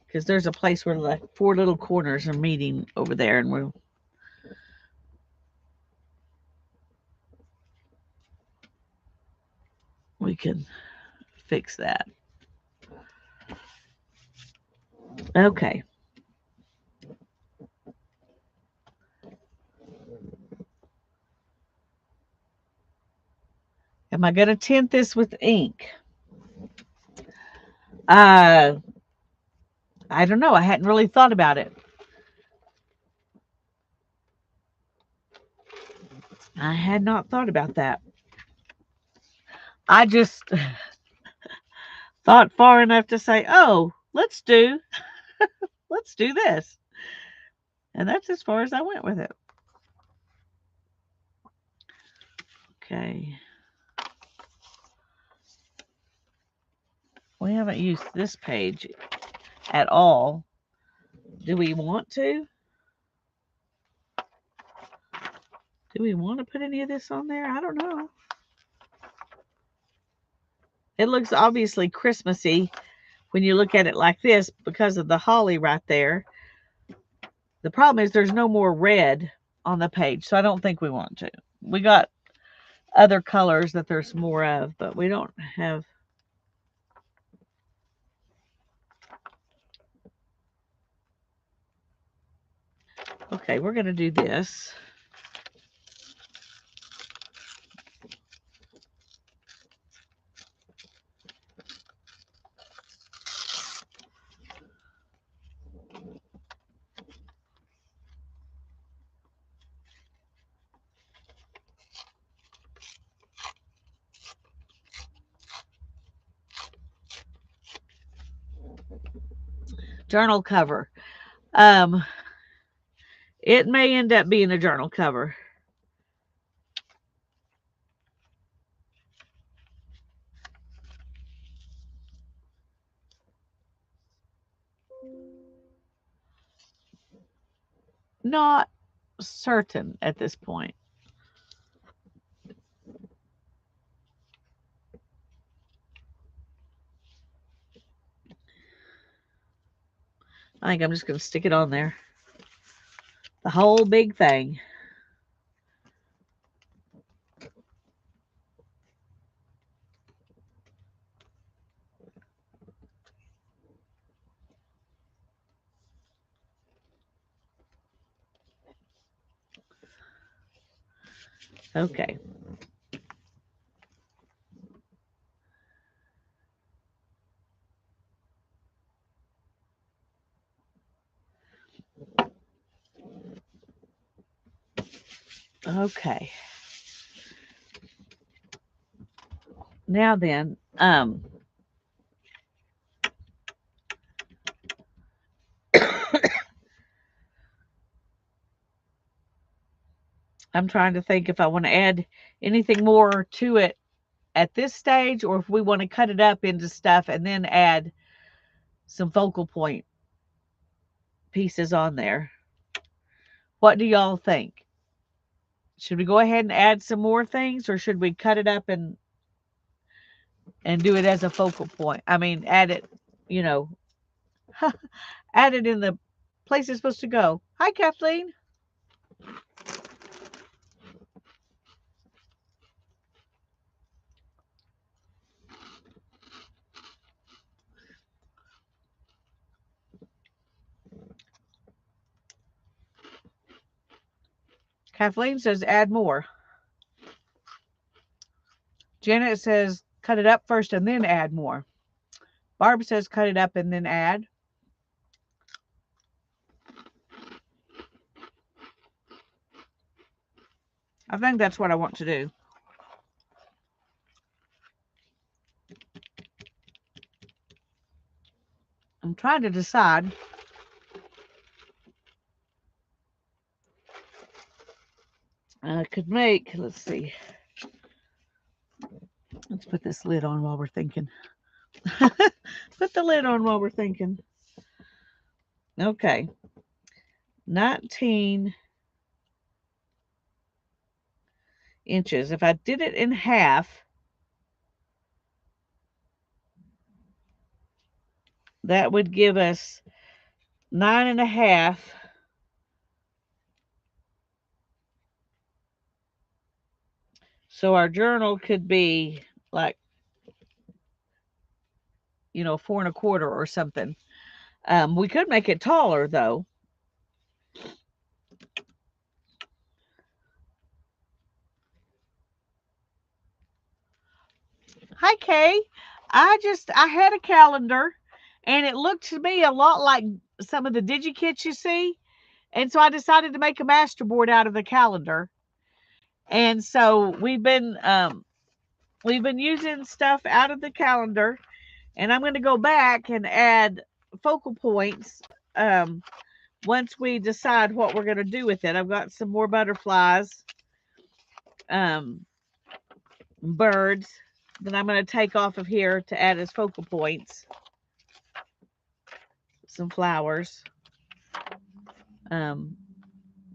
because there's a place where the 4 little corners are meeting over there, and we can fix that. Okay. Am I going to tint this with ink? I don't know. I hadn't really thought about it. I had not thought about that. I just thought far enough to say, "Oh, let's do this." And that's as far as I went with it. Okay. We haven't used this page at all. Do we want to? Do we want to put any of this on there? I don't know. It looks obviously Christmassy when you look at it like this because of the holly right there. The problem is there's no more red on the page, so I don't think we want to. We got other colors that there's more of, but we don't have. Okay, we're going to do this. Journal cover. It may end up being a journal cover. Not certain at this point. I think I'm just going to stick it on there. The whole big thing. Okay. Okay. Now then, I'm trying to think if I want to add anything more to it at this stage, or if we want to cut it up into stuff and then add some focal point pieces on there. What do y'all think? Should we go ahead and add some more things, or should we cut it up and do it as a focal point? I mean, add it, you know, add it in the place it's supposed to go. Hi, Kathleen. Kathleen says add more. Janet says cut it up first and then add more. Barb says cut it up and then add. I think that's what I want to do. I'm trying to decide. I could make, let's see. Let's put this lid on while we're thinking. Put the lid on while we're thinking. Okay. 19 inches. If I did it in half, that would give us 9.5. So our journal could be like, 4.25 or something. We could make it taller though. Hi, Kay. I had a calendar and it looked to me a lot like some of the DigiKits you see. And so I decided to make a masterboard out of the calendar. And so we've been using stuff out of the calendar, and I'm going to go back and add focal points once we decide what we're going to do with it. I've got some more butterflies, birds that I'm going to take off of here to add as focal points. Some flowers,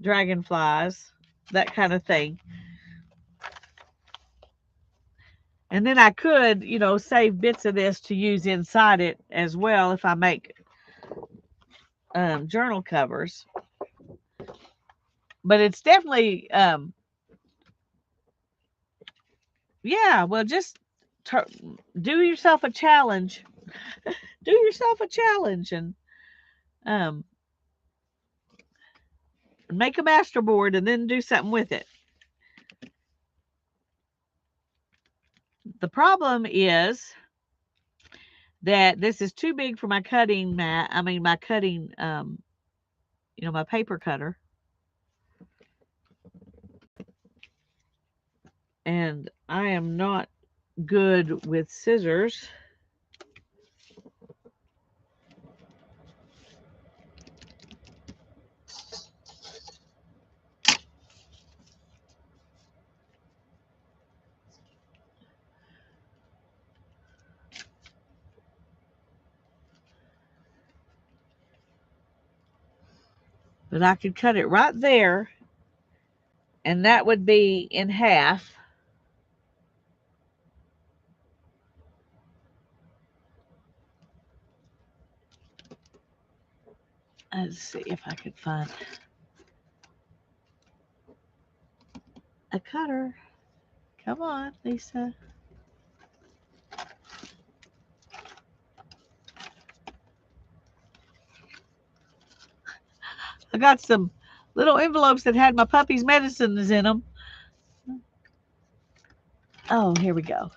dragonflies, that kind of thing. And then I could, save bits of this to use inside it as well if I make journal covers. But it's definitely, yeah, well, just do yourself a challenge. Do yourself a challenge and make a masterboard and then do something with it. The problem is that this is too big for my cutting mat. I mean, my cutting, my paper cutter. And I am not good with scissors. But I could cut it right there, and that would be in half. Let's see if I could find a cutter. Come on, Lisa. I got some little envelopes that had my puppy's medicines in them. Oh, here we go.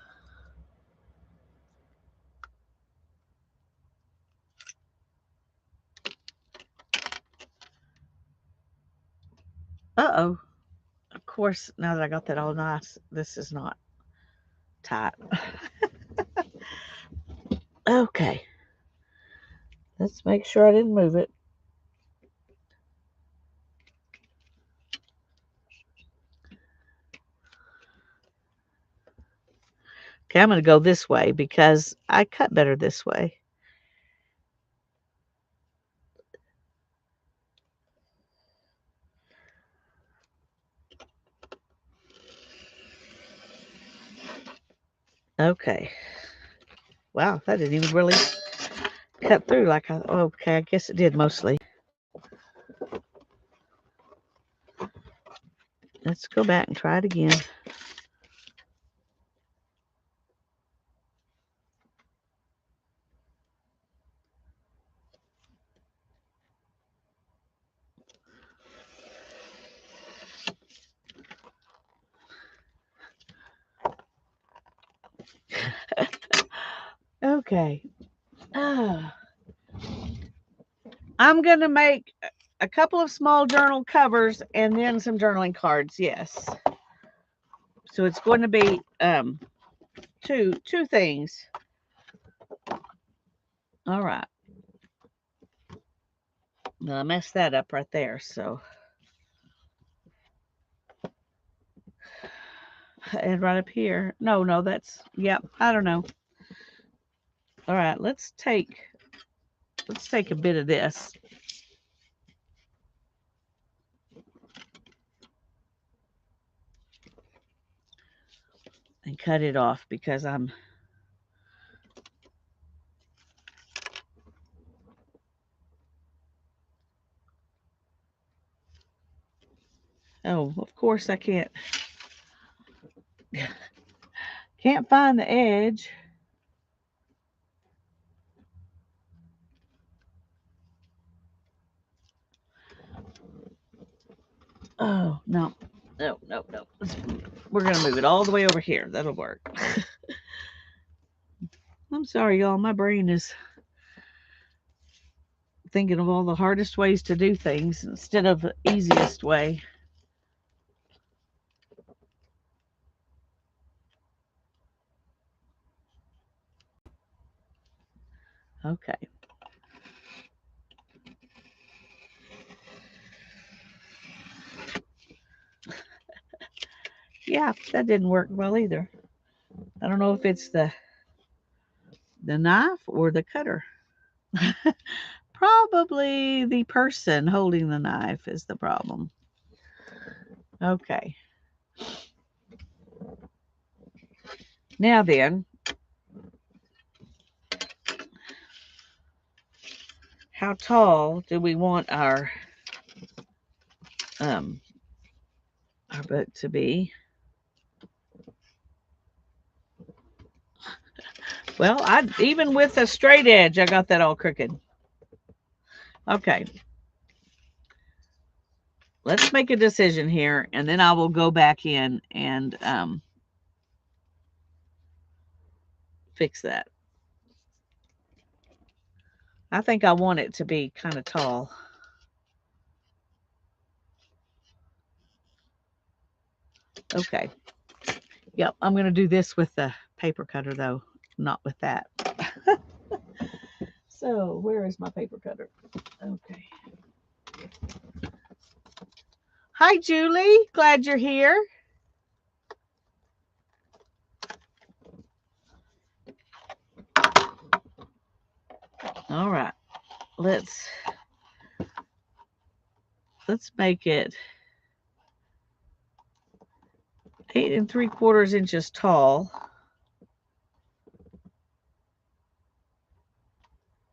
Uh-oh. Of course, now that I got that all nice, this is not tight. Okay. Let's make sure I didn't move it. Okay, I'm going to go this way because I cut better this way. Okay. Wow, that didn't even really cut through like okay, I guess it did mostly. Let's go back and try it again. Okay. I'm going to make a couple of small journal covers and then some journaling cards. Yes. So it's going to be two things. All right. Now I messed that up right there. So, and right up here. No, that's, yep. I don't know. All right. Let's take a bit of this. And cut it off because I'm oh, of course I can't find the edge. Oh, no. We're going to move it all the way over here. That'll work. I'm sorry, y'all. My brain is thinking of all the hardest ways to do things instead of the easiest way. Okay. Yeah, that didn't work well either. I don't know if it's the knife or the cutter. Probably the person holding the knife is the problem. Okay. Now then, how tall do we want our book to be? Well, even with a straight edge, I got that all crooked. Okay. Let's make a decision here, and then I will go back in and fix that. I think I want it to be kind of tall. Okay. Yep, I'm going to do this with the paper cutter, though, not with that. So, where is my paper cutter? Okay. Hi, Julie. Glad you're here. All right. Let's make it 8 3/4 inches tall.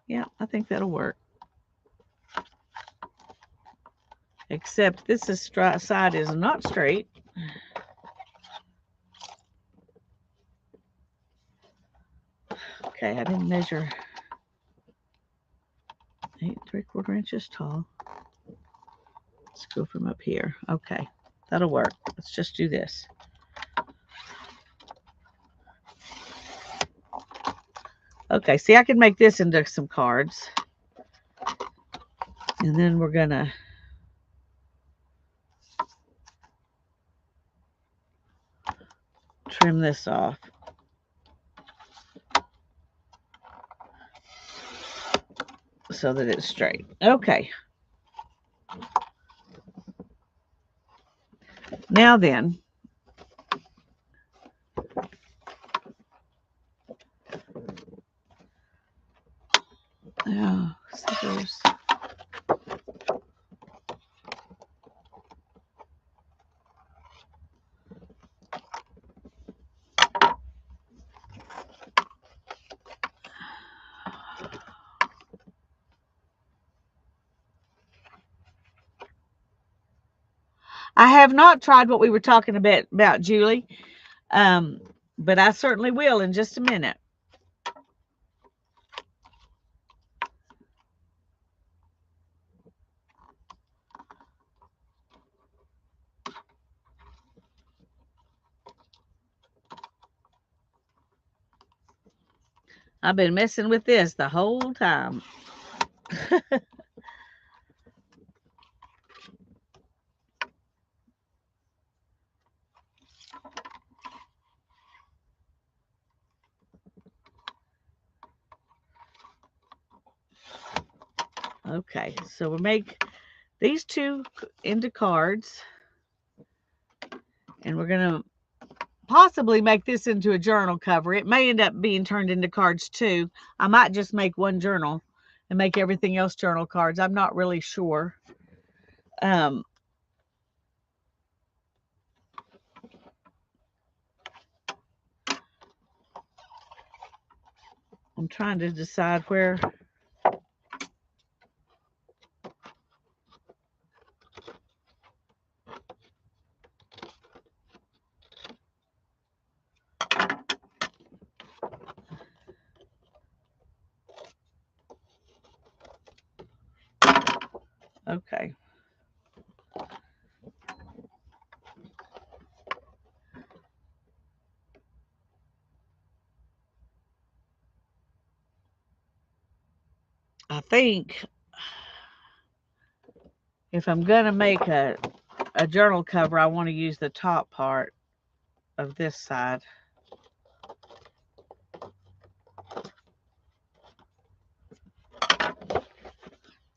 Yeah, I think that'll work. Except this side is not straight. Okay, I didn't measure 8 3/4 inches tall. Let's go from up here. Okay, that'll work. Let's just do this. Okay, see, I can make this into some cards. And then we're going to trim this off so that it's straight. Okay. Now then, scissors. I have not tried what we were talking about, Julie, but I certainly will in just a minute. I've been messing with this the whole time. Okay, so we make these two into cards, and we're going to possibly make this into a journal cover. It may end up being turned into cards too. I might just make one journal and make everything else journal cards. I'm not really sure. I'm trying to decide where. Okay. I think if I'm going to make a journal cover, I want to use the top part of this side.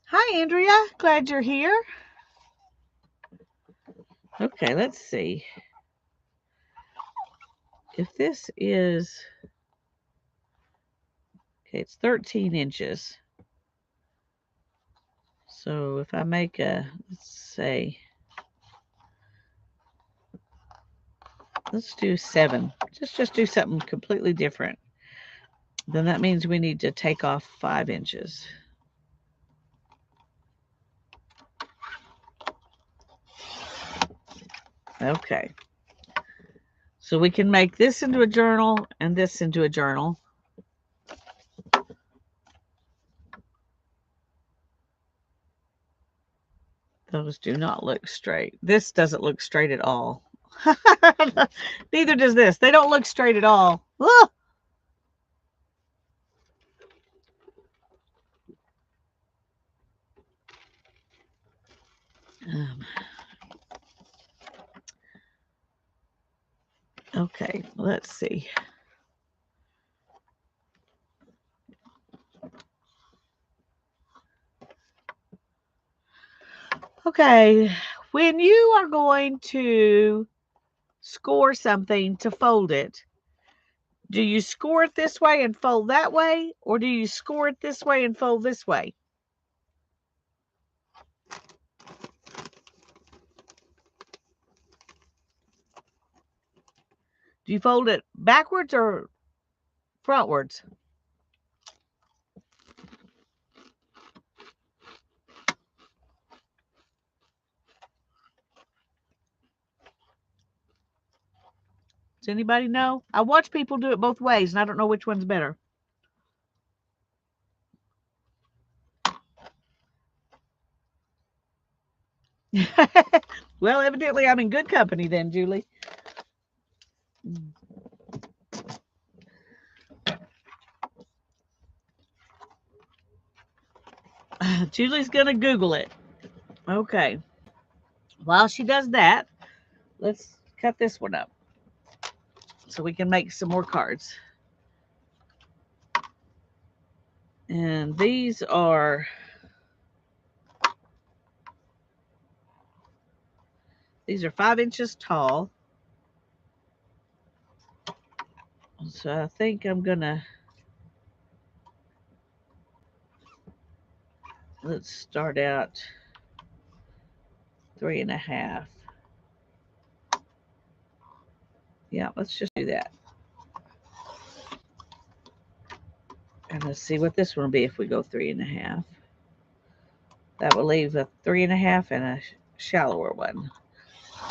Hi, Andrea. Glad you're here. Okay, let's see. If this is, okay, it's 13 inches. So if I make a, let's say, let's do 7. Just do something completely different. Then that means we need to take off 5 inches. Okay. So we can make this into a journal and this into a journal. Those do not look straight. This doesn't look straight at all. Neither does this. They don't look straight at all. Ugh! Okay, let's see. Okay, when you are going to score something to fold it, do you score it this way and fold that way, or do you score it this way and fold this way? Do you fold it backwards or frontwards? Does anybody know? I watch people do it both ways, and I don't know which one's better. Well, evidently I'm in good company then, Julie. Julie's going to Google it. Okay. While she does that, let's cut this one up so we can make some more cards. And these are 5 inches tall. So I think I'm gonna, let's start out 3.5. Yeah, let's just do that. And let's see what this one will be if we go 3.5. That will leave a 3.5 and a shallower one.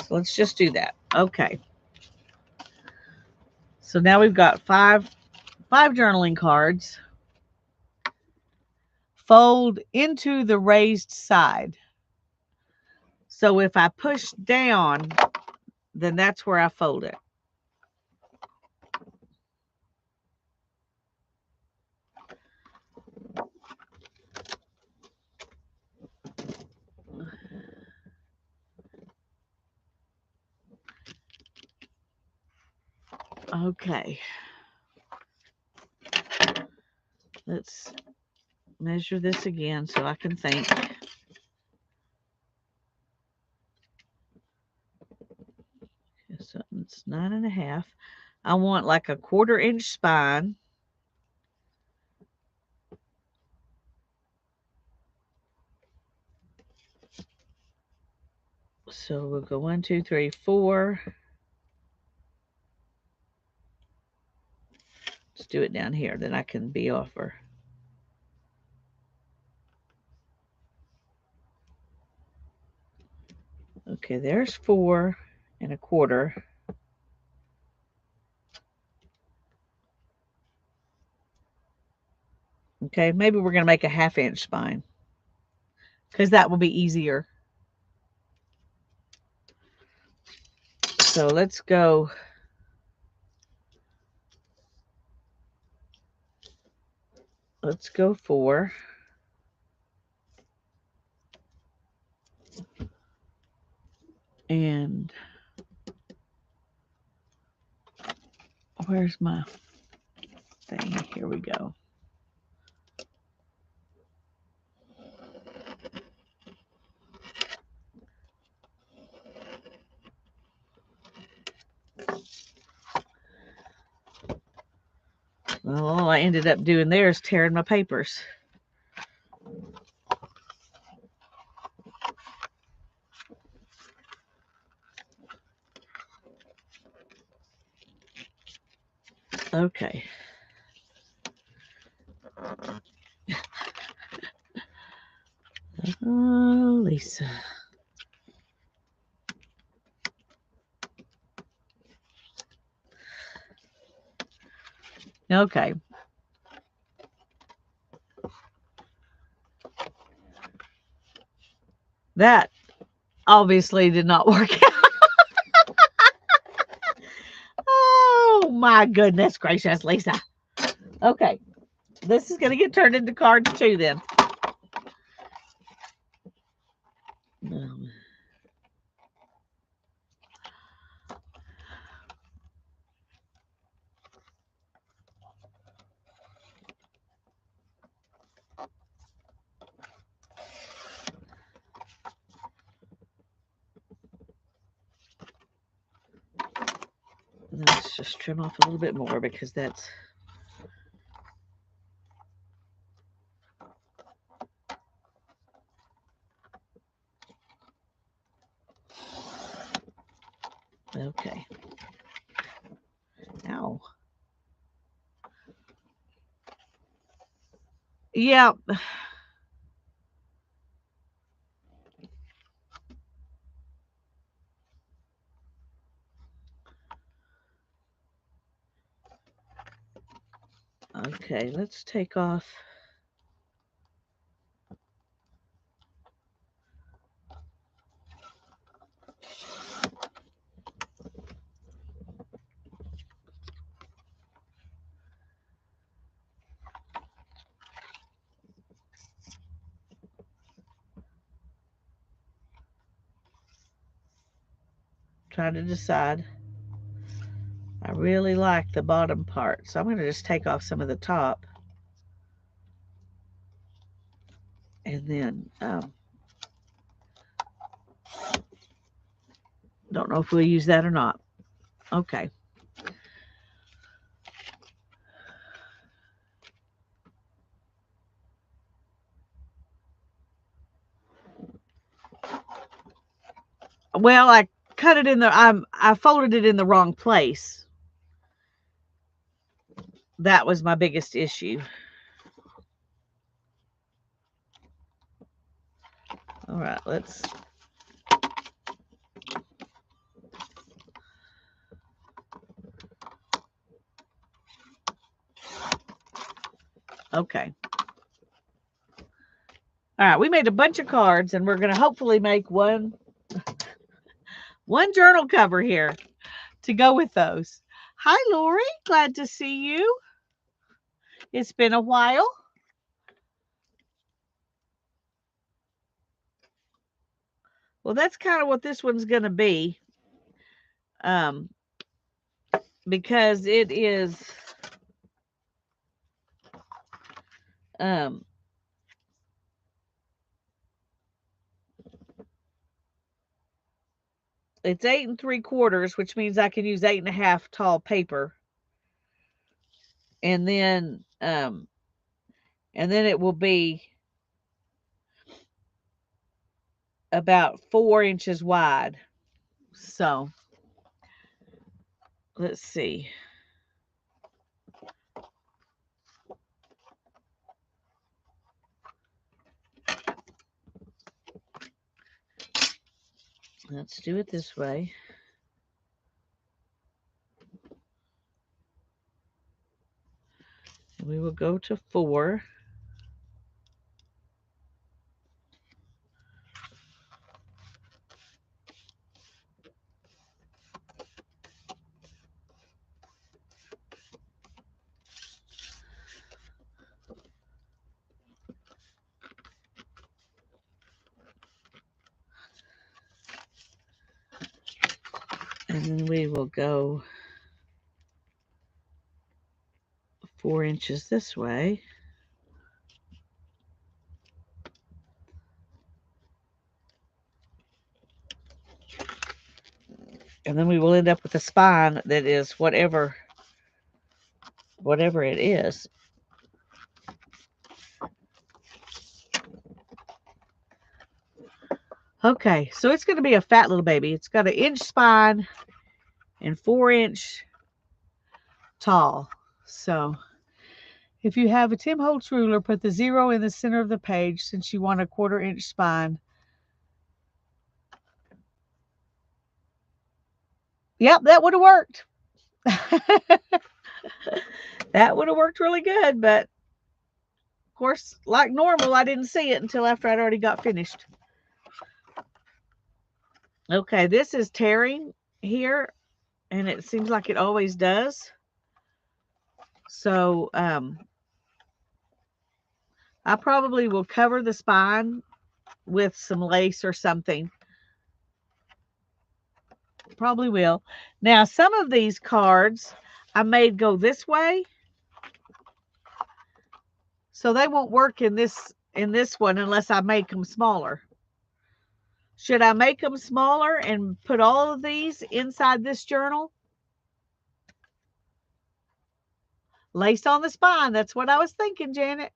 So let's just do that. Okay. So now we've got five journaling cards. Fold into the raised side. So if I push down, then that's where I fold it. Okay. Let's measure this again so I can think. So it's 9.5. I want like a 1/4 inch spine. So we'll go 1, 2, 3, 4. Let's do it down here. Then I can be offer. Okay, there's 4 1/4. Okay, maybe we're going to make a 1/2 inch spine because that will be easier. So let's go. Let's go 4. And where's my thing? Here we go. Well, all I ended up doing there is tearing my papers. Okay. Oh, Lisa. Okay. That obviously did not work out. Oh, my goodness gracious, Lisa. Okay. This is going to get turned into cards too then. Let's just trim off a little bit more because that's... Okay. Ow. Yeah. Okay, let's take off. Trying to decide. I really like the bottom part, so I'm going to just take off some of the top. And then, don't know if we'll use that or not. Okay. Well, I cut it in the, I folded it in the wrong place. That was my biggest issue. All right, let's... Okay. All right, we made a bunch of cards, and we're going to hopefully make one journal cover here to go with those. Hi, Lori. Glad to see you. It's been a while. Well, that's kind of what this one's going to be. because it is it's 8 3/4, which means I can use 8 1/2 tall paper. And then it will be about 4 inches wide. So let's see. Let's do it this way. And we will go to 4. And then we will go 4 inches this way. And then we will end up with a spine that is whatever it is. Okay, so it's going to be a fat little baby. It's got an inch spine and 4 inch tall. So if you have a Tim Holtz ruler, put the 0 in the center of the page since you want a 1/4 inch spine. Yep, that would have worked. That would have worked really good, but of course, like normal, I didn't see it until after I'd already got finished. Okay, this is tearing here, and it seems like it always does. So I probably will cover the spine with some lace or something. Probably will. Now, some of these cards I made go this way, so they won't work in this one unless I make them smaller. Should I make them smaller and put all of these inside this journal? Lace on the spine. That's what I was thinking, Janet.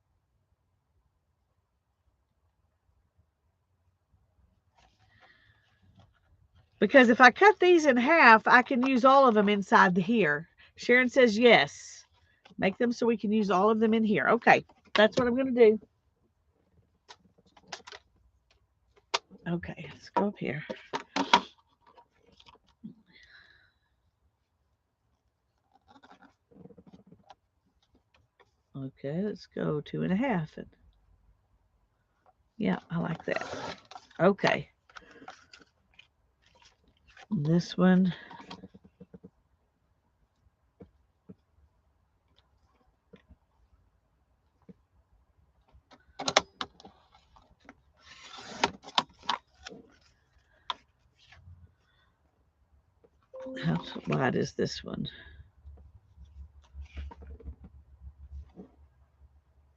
Because if I cut these in half, I can use all of them inside here. Sharon says yes. Make them so we can use all of them in here. Okay, that's what I'm going to do. Okay, let's go up here. Okay, let's go 2 1/2. Yeah, I like that. Okay. This one. How wide is this one?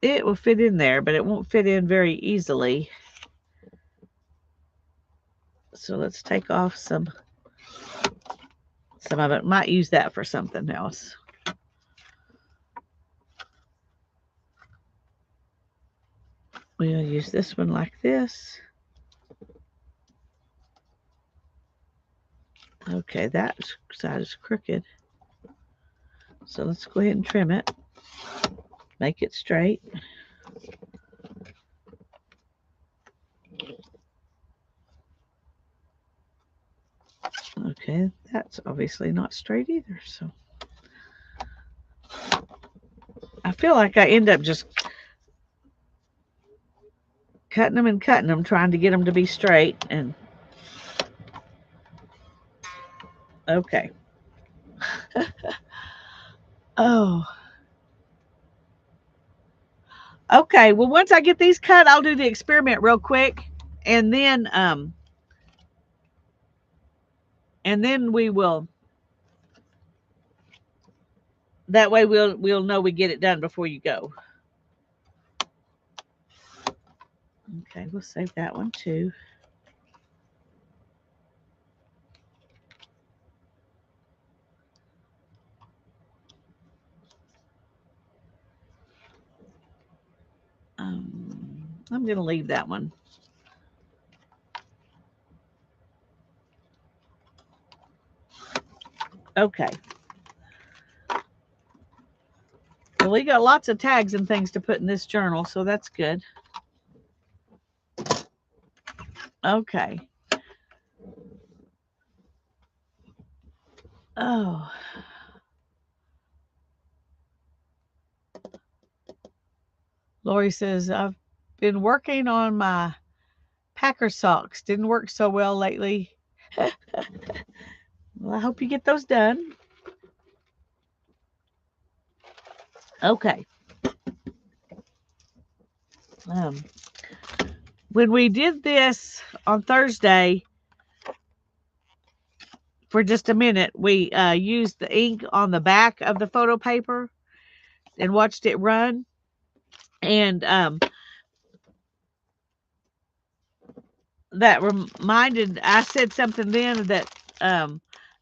It will fit in there, but it won't fit in very easily. So let's take off some of it. Might use that for something else. We'll use this one like this. Okay, that side is crooked. So let's go ahead and trim it. Make it straight. Okay, that's obviously not straight either. So I feel like I end up just cutting them, trying to get them to be straight. And okay. Oh. Okay, well, once I get these cut, I'll do the experiment real quick, and then we will That way we'll know we get it done before you go. Okay, we'll save that one too. I'm going to leave that one. Okay. Well, we got lots of tags and things to put in this journal, so that's good. Okay. Oh. Lori says, I've been working on my Packer socks. Didn't work so well lately. Well, I hope you get those done. Okay. When we did this on Thursday, for just a minute, we used the ink on the back of the photo paper and watched it run. And that reminded, I said something then that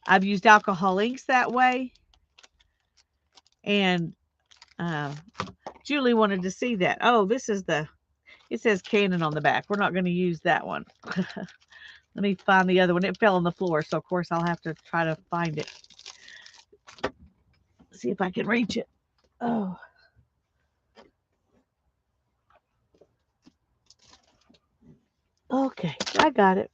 I've used alcohol inks that way. And Julie wanted to see that. Oh, this is it says Canon on the back. We're not going to use that one. Let me find the other one. It fell on the floor, so of course I'll have to try to find it. See if I can reach it. Oh. Okay, I got it.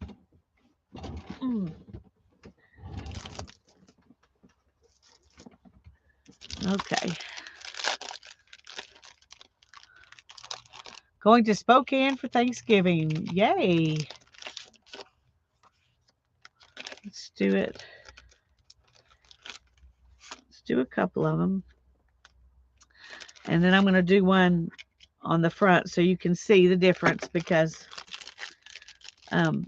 Okay. Going to Spokane for Thanksgiving. Yay. Let's do it. Let's do a couple of them. And then I'm going to do one on the front so you can see the difference, because kind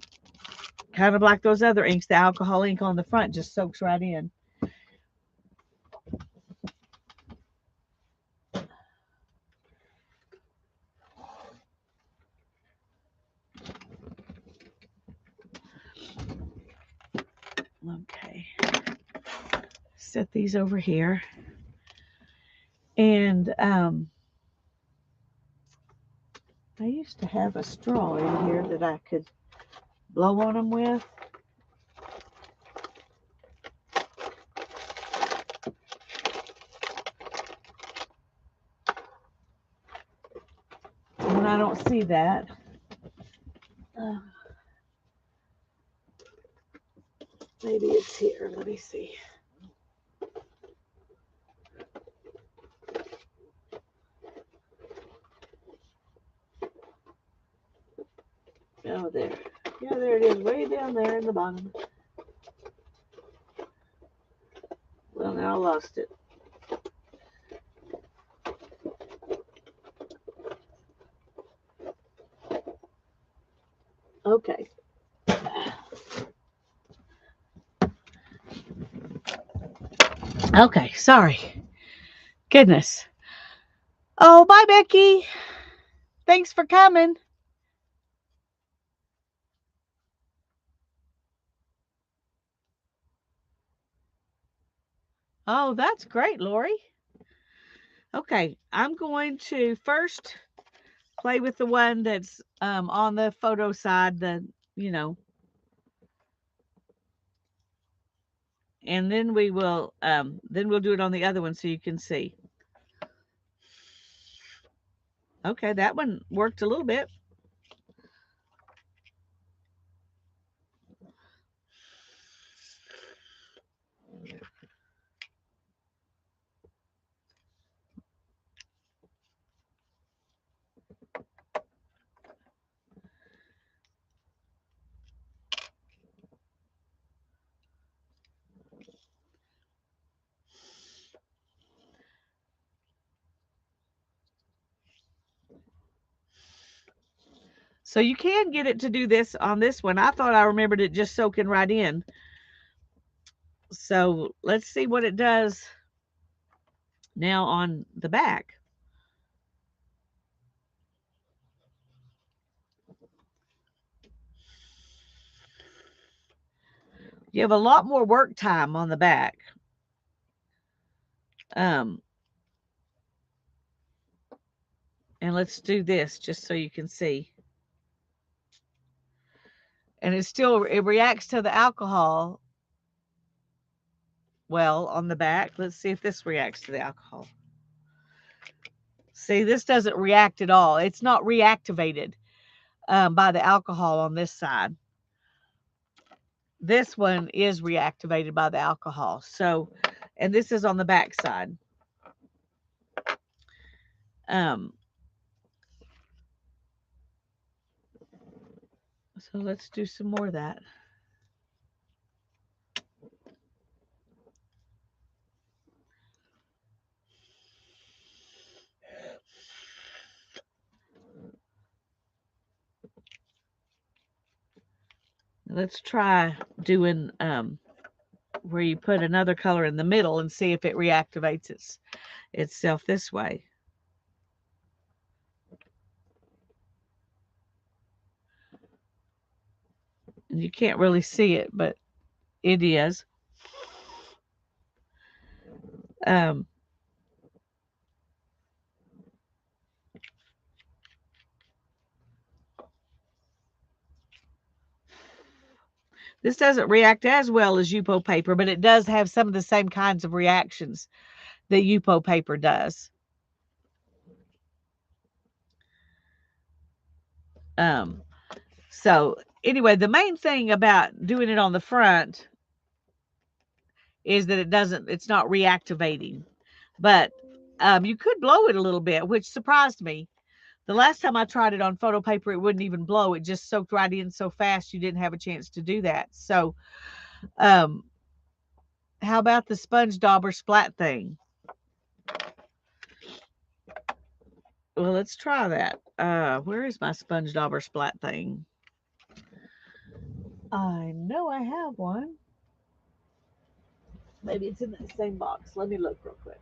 of like those other inks, the alcohol ink on the front just soaks right in. Okay. Set these over here. And I used to have a straw in here that I could blow on them with. And I don't see that. Maybe it's here. Let me see. Oh, there. Yeah, there it is, way down there in the bottom. Well, now I lost it. Okay. Okay, sorry. Goodness. Oh, bye, Becky. Thanks for coming. Oh, that's great, Lori. Okay, I'm going to first play with the one that's on the photo side, and then we'll do it on the other one so you can see. Okay, that one worked a little bit. So you can get it to do this on this one. I thought I remembered it just soaking right in. So let's see what it does Now on the back, you have a lot more work time on the back. And let's do this just so you can see. And it reacts to the alcohol well on the back. Let's see if this reacts to the alcohol. See, this doesn't react at all. It's not reactivated by the alcohol on this side. This one is reactivated by the alcohol. So, and this is on the back side. So let's do some more of that. Let's try doing where you put another color in the middle and see if it reactivates itself this way. And you can't really see it, but it is. This doesn't react as well as Yupo paper, but it does have some of the same kinds of reactions that Yupo paper does. So anyway, the main thing about doing it on the front is that it's not reactivating. But you could blow it a little bit, which surprised me. The last time I tried it on photo paper, it wouldn't even blow. It just soaked right in so fast you didn't have a chance to do that. So how about the sponge dauber splat thing? Well, let's try that. Where is my sponge dauber splat thing? I know I have one. Maybe it's in that same box. Let me look real quick.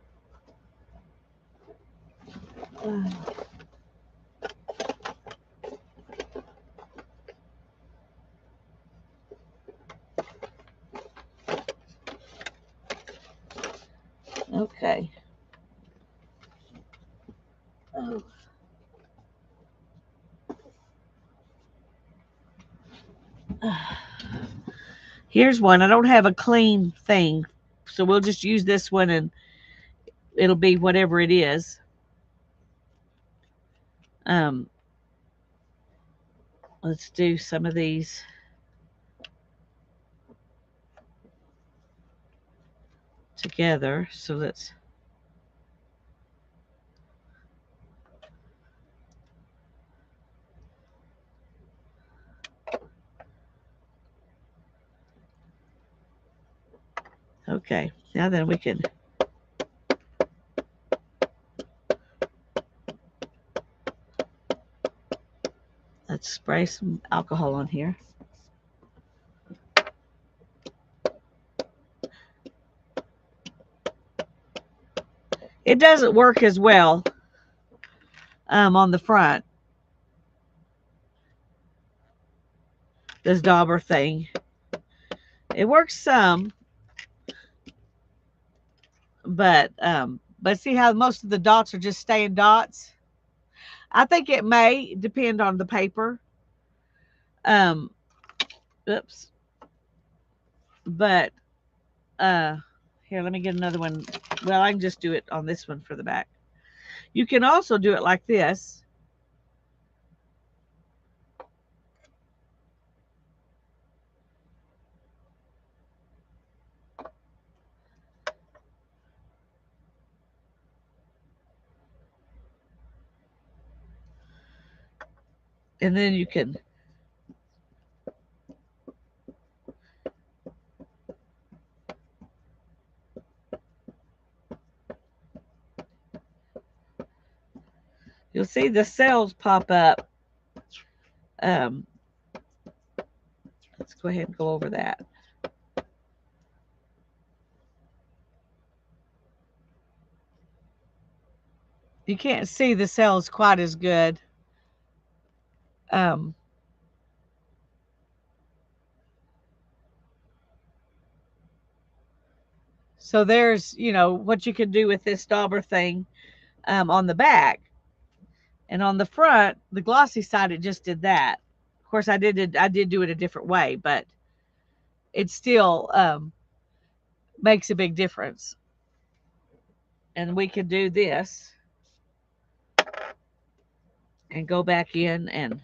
Okay. Oh. Here's one. I don't have a clean thing, so we'll just use this one and it'll be whatever it is. Let's do some of these. Together. So let's okay. Now then we can let's spray some alcohol on here. It doesn't work as well on the front. This dauber thing. It works some, but see how most of the dots are just staying dots? I think it may depend on the paper. Oops. But here, let me get another one. Well, I can just do it on this one for the back. You can also do it like this. And then you can you'll see the cells pop up. Let's go ahead and go over that. You can't see the cells quite as good. So there's, what you can do with this dauber thing on the back. And on the front, the glossy side, it just did that. Of course, I did do it a different way, but it still makes a big difference. And we could do this and go back in and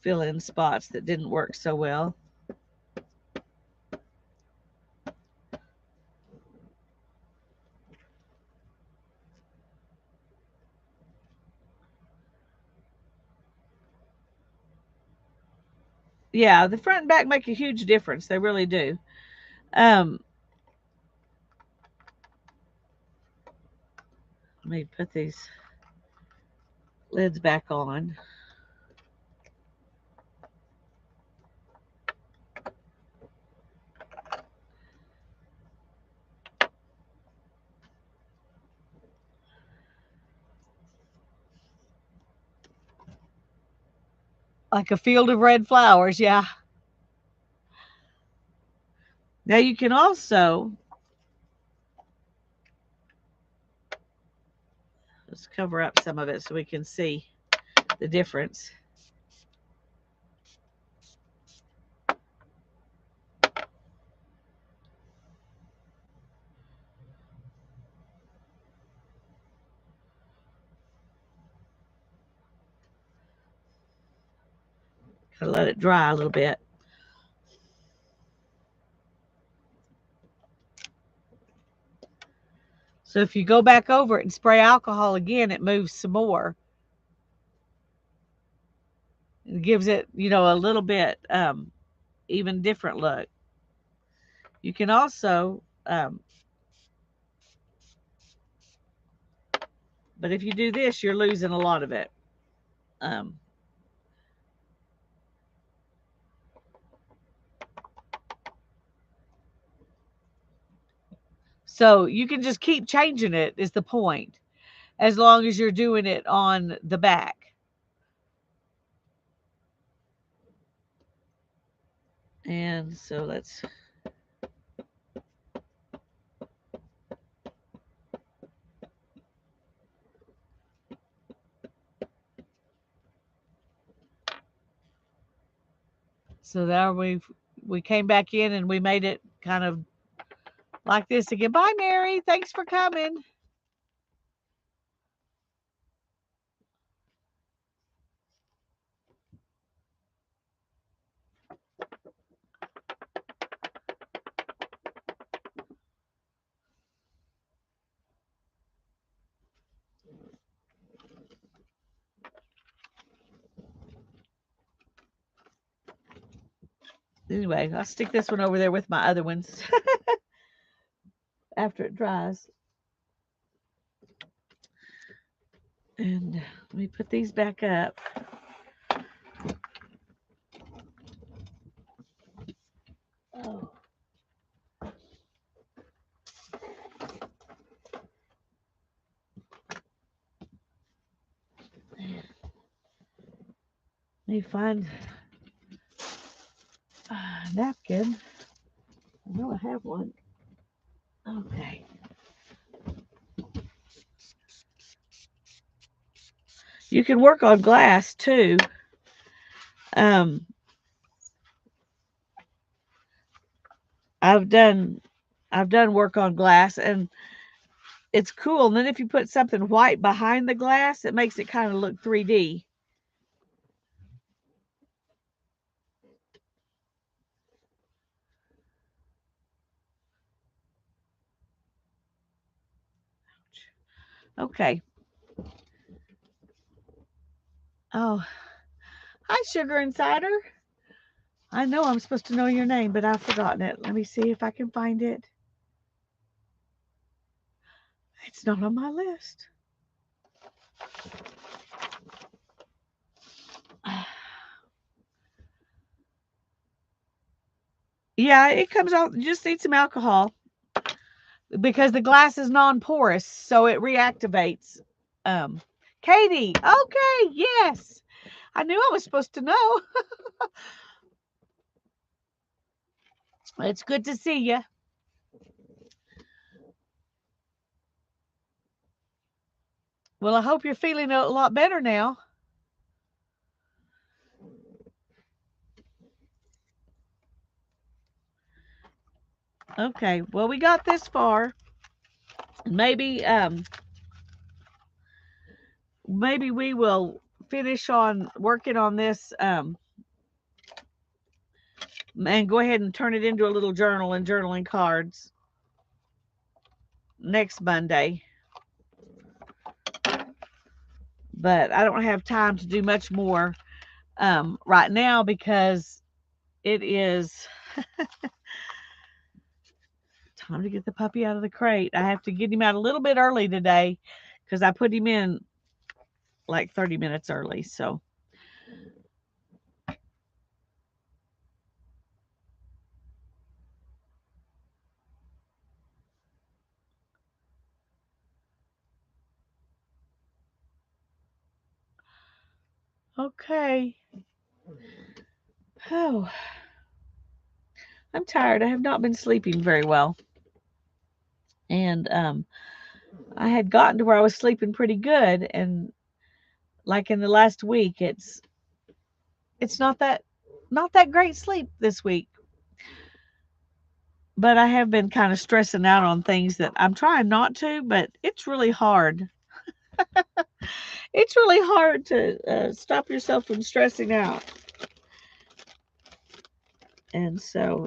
fill in spots that didn't work so well. Yeah, the front and back make a huge difference. They really do. Let me put these lids back on. Like a field of red flowers, yeah. Now you can also, let's cover up some of it so we can see the difference. Gotta let it dry a little bit. So if you go back over it and spray alcohol again, it moves some more. It gives it, a little bit even different look. You can also, but if you do this, you're losing a lot of it. So you can just keep changing it is the point, as long as you're doing it on the back. And so let's so there we came back in and we made it kind of like this again. Bye, Mary. Thanks for coming. Anyway, I'll stick this one over there with my other ones after it dries. And let me put these back up. Oh. Let me find a napkin. I know I have one. Okay. You can work on glass too. I've done work on glass and it's cool. And then if you put something white behind the glass, it makes it kind of look 3D. Okay. Oh, hi, Sugar Insider. I know I'm supposed to know your name, but I've forgotten it. Let me see if I can find it. It's not on my list. Yeah, it comes out. You just need some alcohol. because the glass is non-porous, so it reactivates. Um, Katie, okay, yes. I knew I was supposed to know. It's good to see you. Well, I hope you're feeling a lot better now. Okay, well, we got this far. Maybe maybe we will finish on working on this and go ahead and turn it into a little journal and journaling cards next Monday. But I don't have time to do much more right now because it is time to get the puppy out of the crate. I have to get him out a little bit early today because I put him in like 30 minutes early. So, okay. Oh, I'm tired. I have not been sleeping very well. And I had gotten to where I was sleeping pretty good. And like in the last week, it's not that great sleep this week. But I have been kind of stressing out on things that I'm trying not to, but it's really hard. It's really hard to stop yourself from stressing out. And so,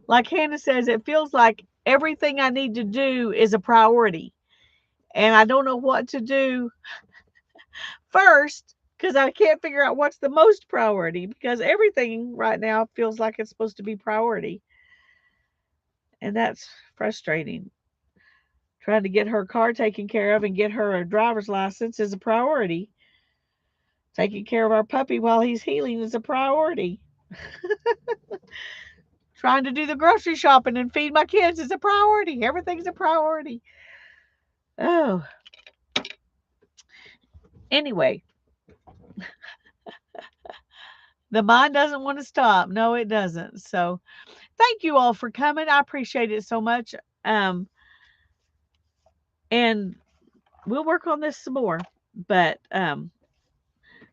like Hannah says, it feels like everything I need to do is a priority. And I don't know what to do first because I can't figure out what's the most priority because everything right now feels like it's supposed to be priority. And that's frustrating. Trying to get her car taken care of and get her a driver's license is a priority. Taking care of our puppy while he's healing is a priority. Trying to do the grocery shopping and feed my kids is a priority. Everything's a priority. Oh, anyway, the mind doesn't want to stop. No, it doesn't. So, thank you all for coming. I appreciate it so much. Um, and we'll work on this some more. But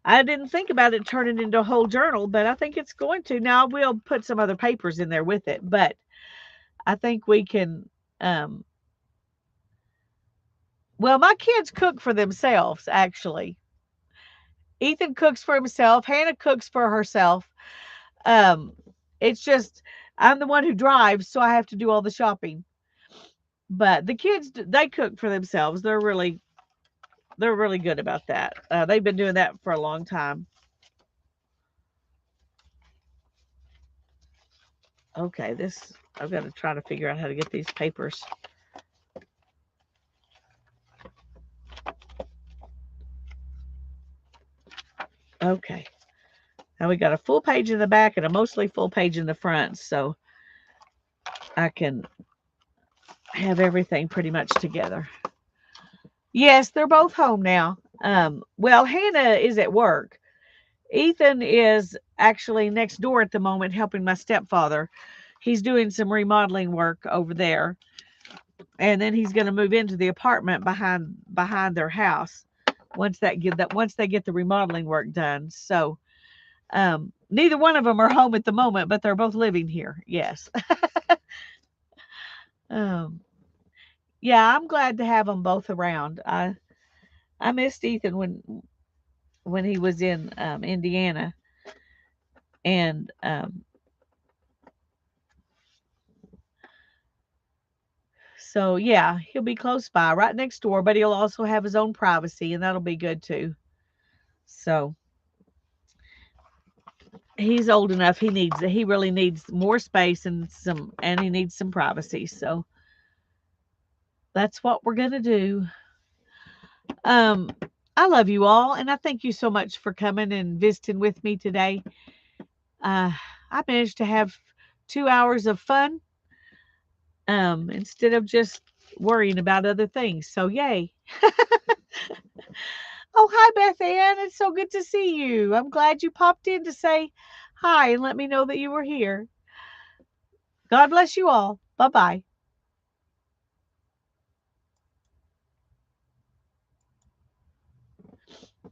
I didn't think about it turning into a whole journal, but I think it's going to. Now, we'll put some other papers in there with it, but I think we can. Um, well, my kids cook for themselves, actually. Ethan cooks for himself. Hannah cooks for herself. Um, it's just I'm the one who drives, so I have to do all the shopping. But the kids, they cook for themselves. They're really good about that. They've been doing that for a long time. Okay, this I've got to try to figure out how to get these papers. Okay. Now we got a full page in the back and a mostly full page in the front, so I can have everything pretty much together. Yes, they're both home now. Well, Hannah is at work. Ethan is actually next door at the moment helping my stepfather. He's doing some remodeling work over there. And then he's going to move into the apartment behind their house once they get the remodeling work done. So, neither one of them are home at the moment, but they're both living here. Yes. um, yeah, I'm glad to have them both around. I missed Ethan when he was in Indiana, and so yeah, he'll be close by, right next door, but he'll also have his own privacy, and that'll be good too. So he's old enough. He really needs more space and he needs some privacy. So that's what we're gonna do. Um, I love you all, and I thank you so much for coming and visiting with me today. Uh, I managed to have 2 hours of fun instead of just worrying about other things. So yay. Oh, hi, Beth Ann. It's so good to see you. I'm glad you popped in to say hi and let me know that you were here. God bless you all. Bye bye.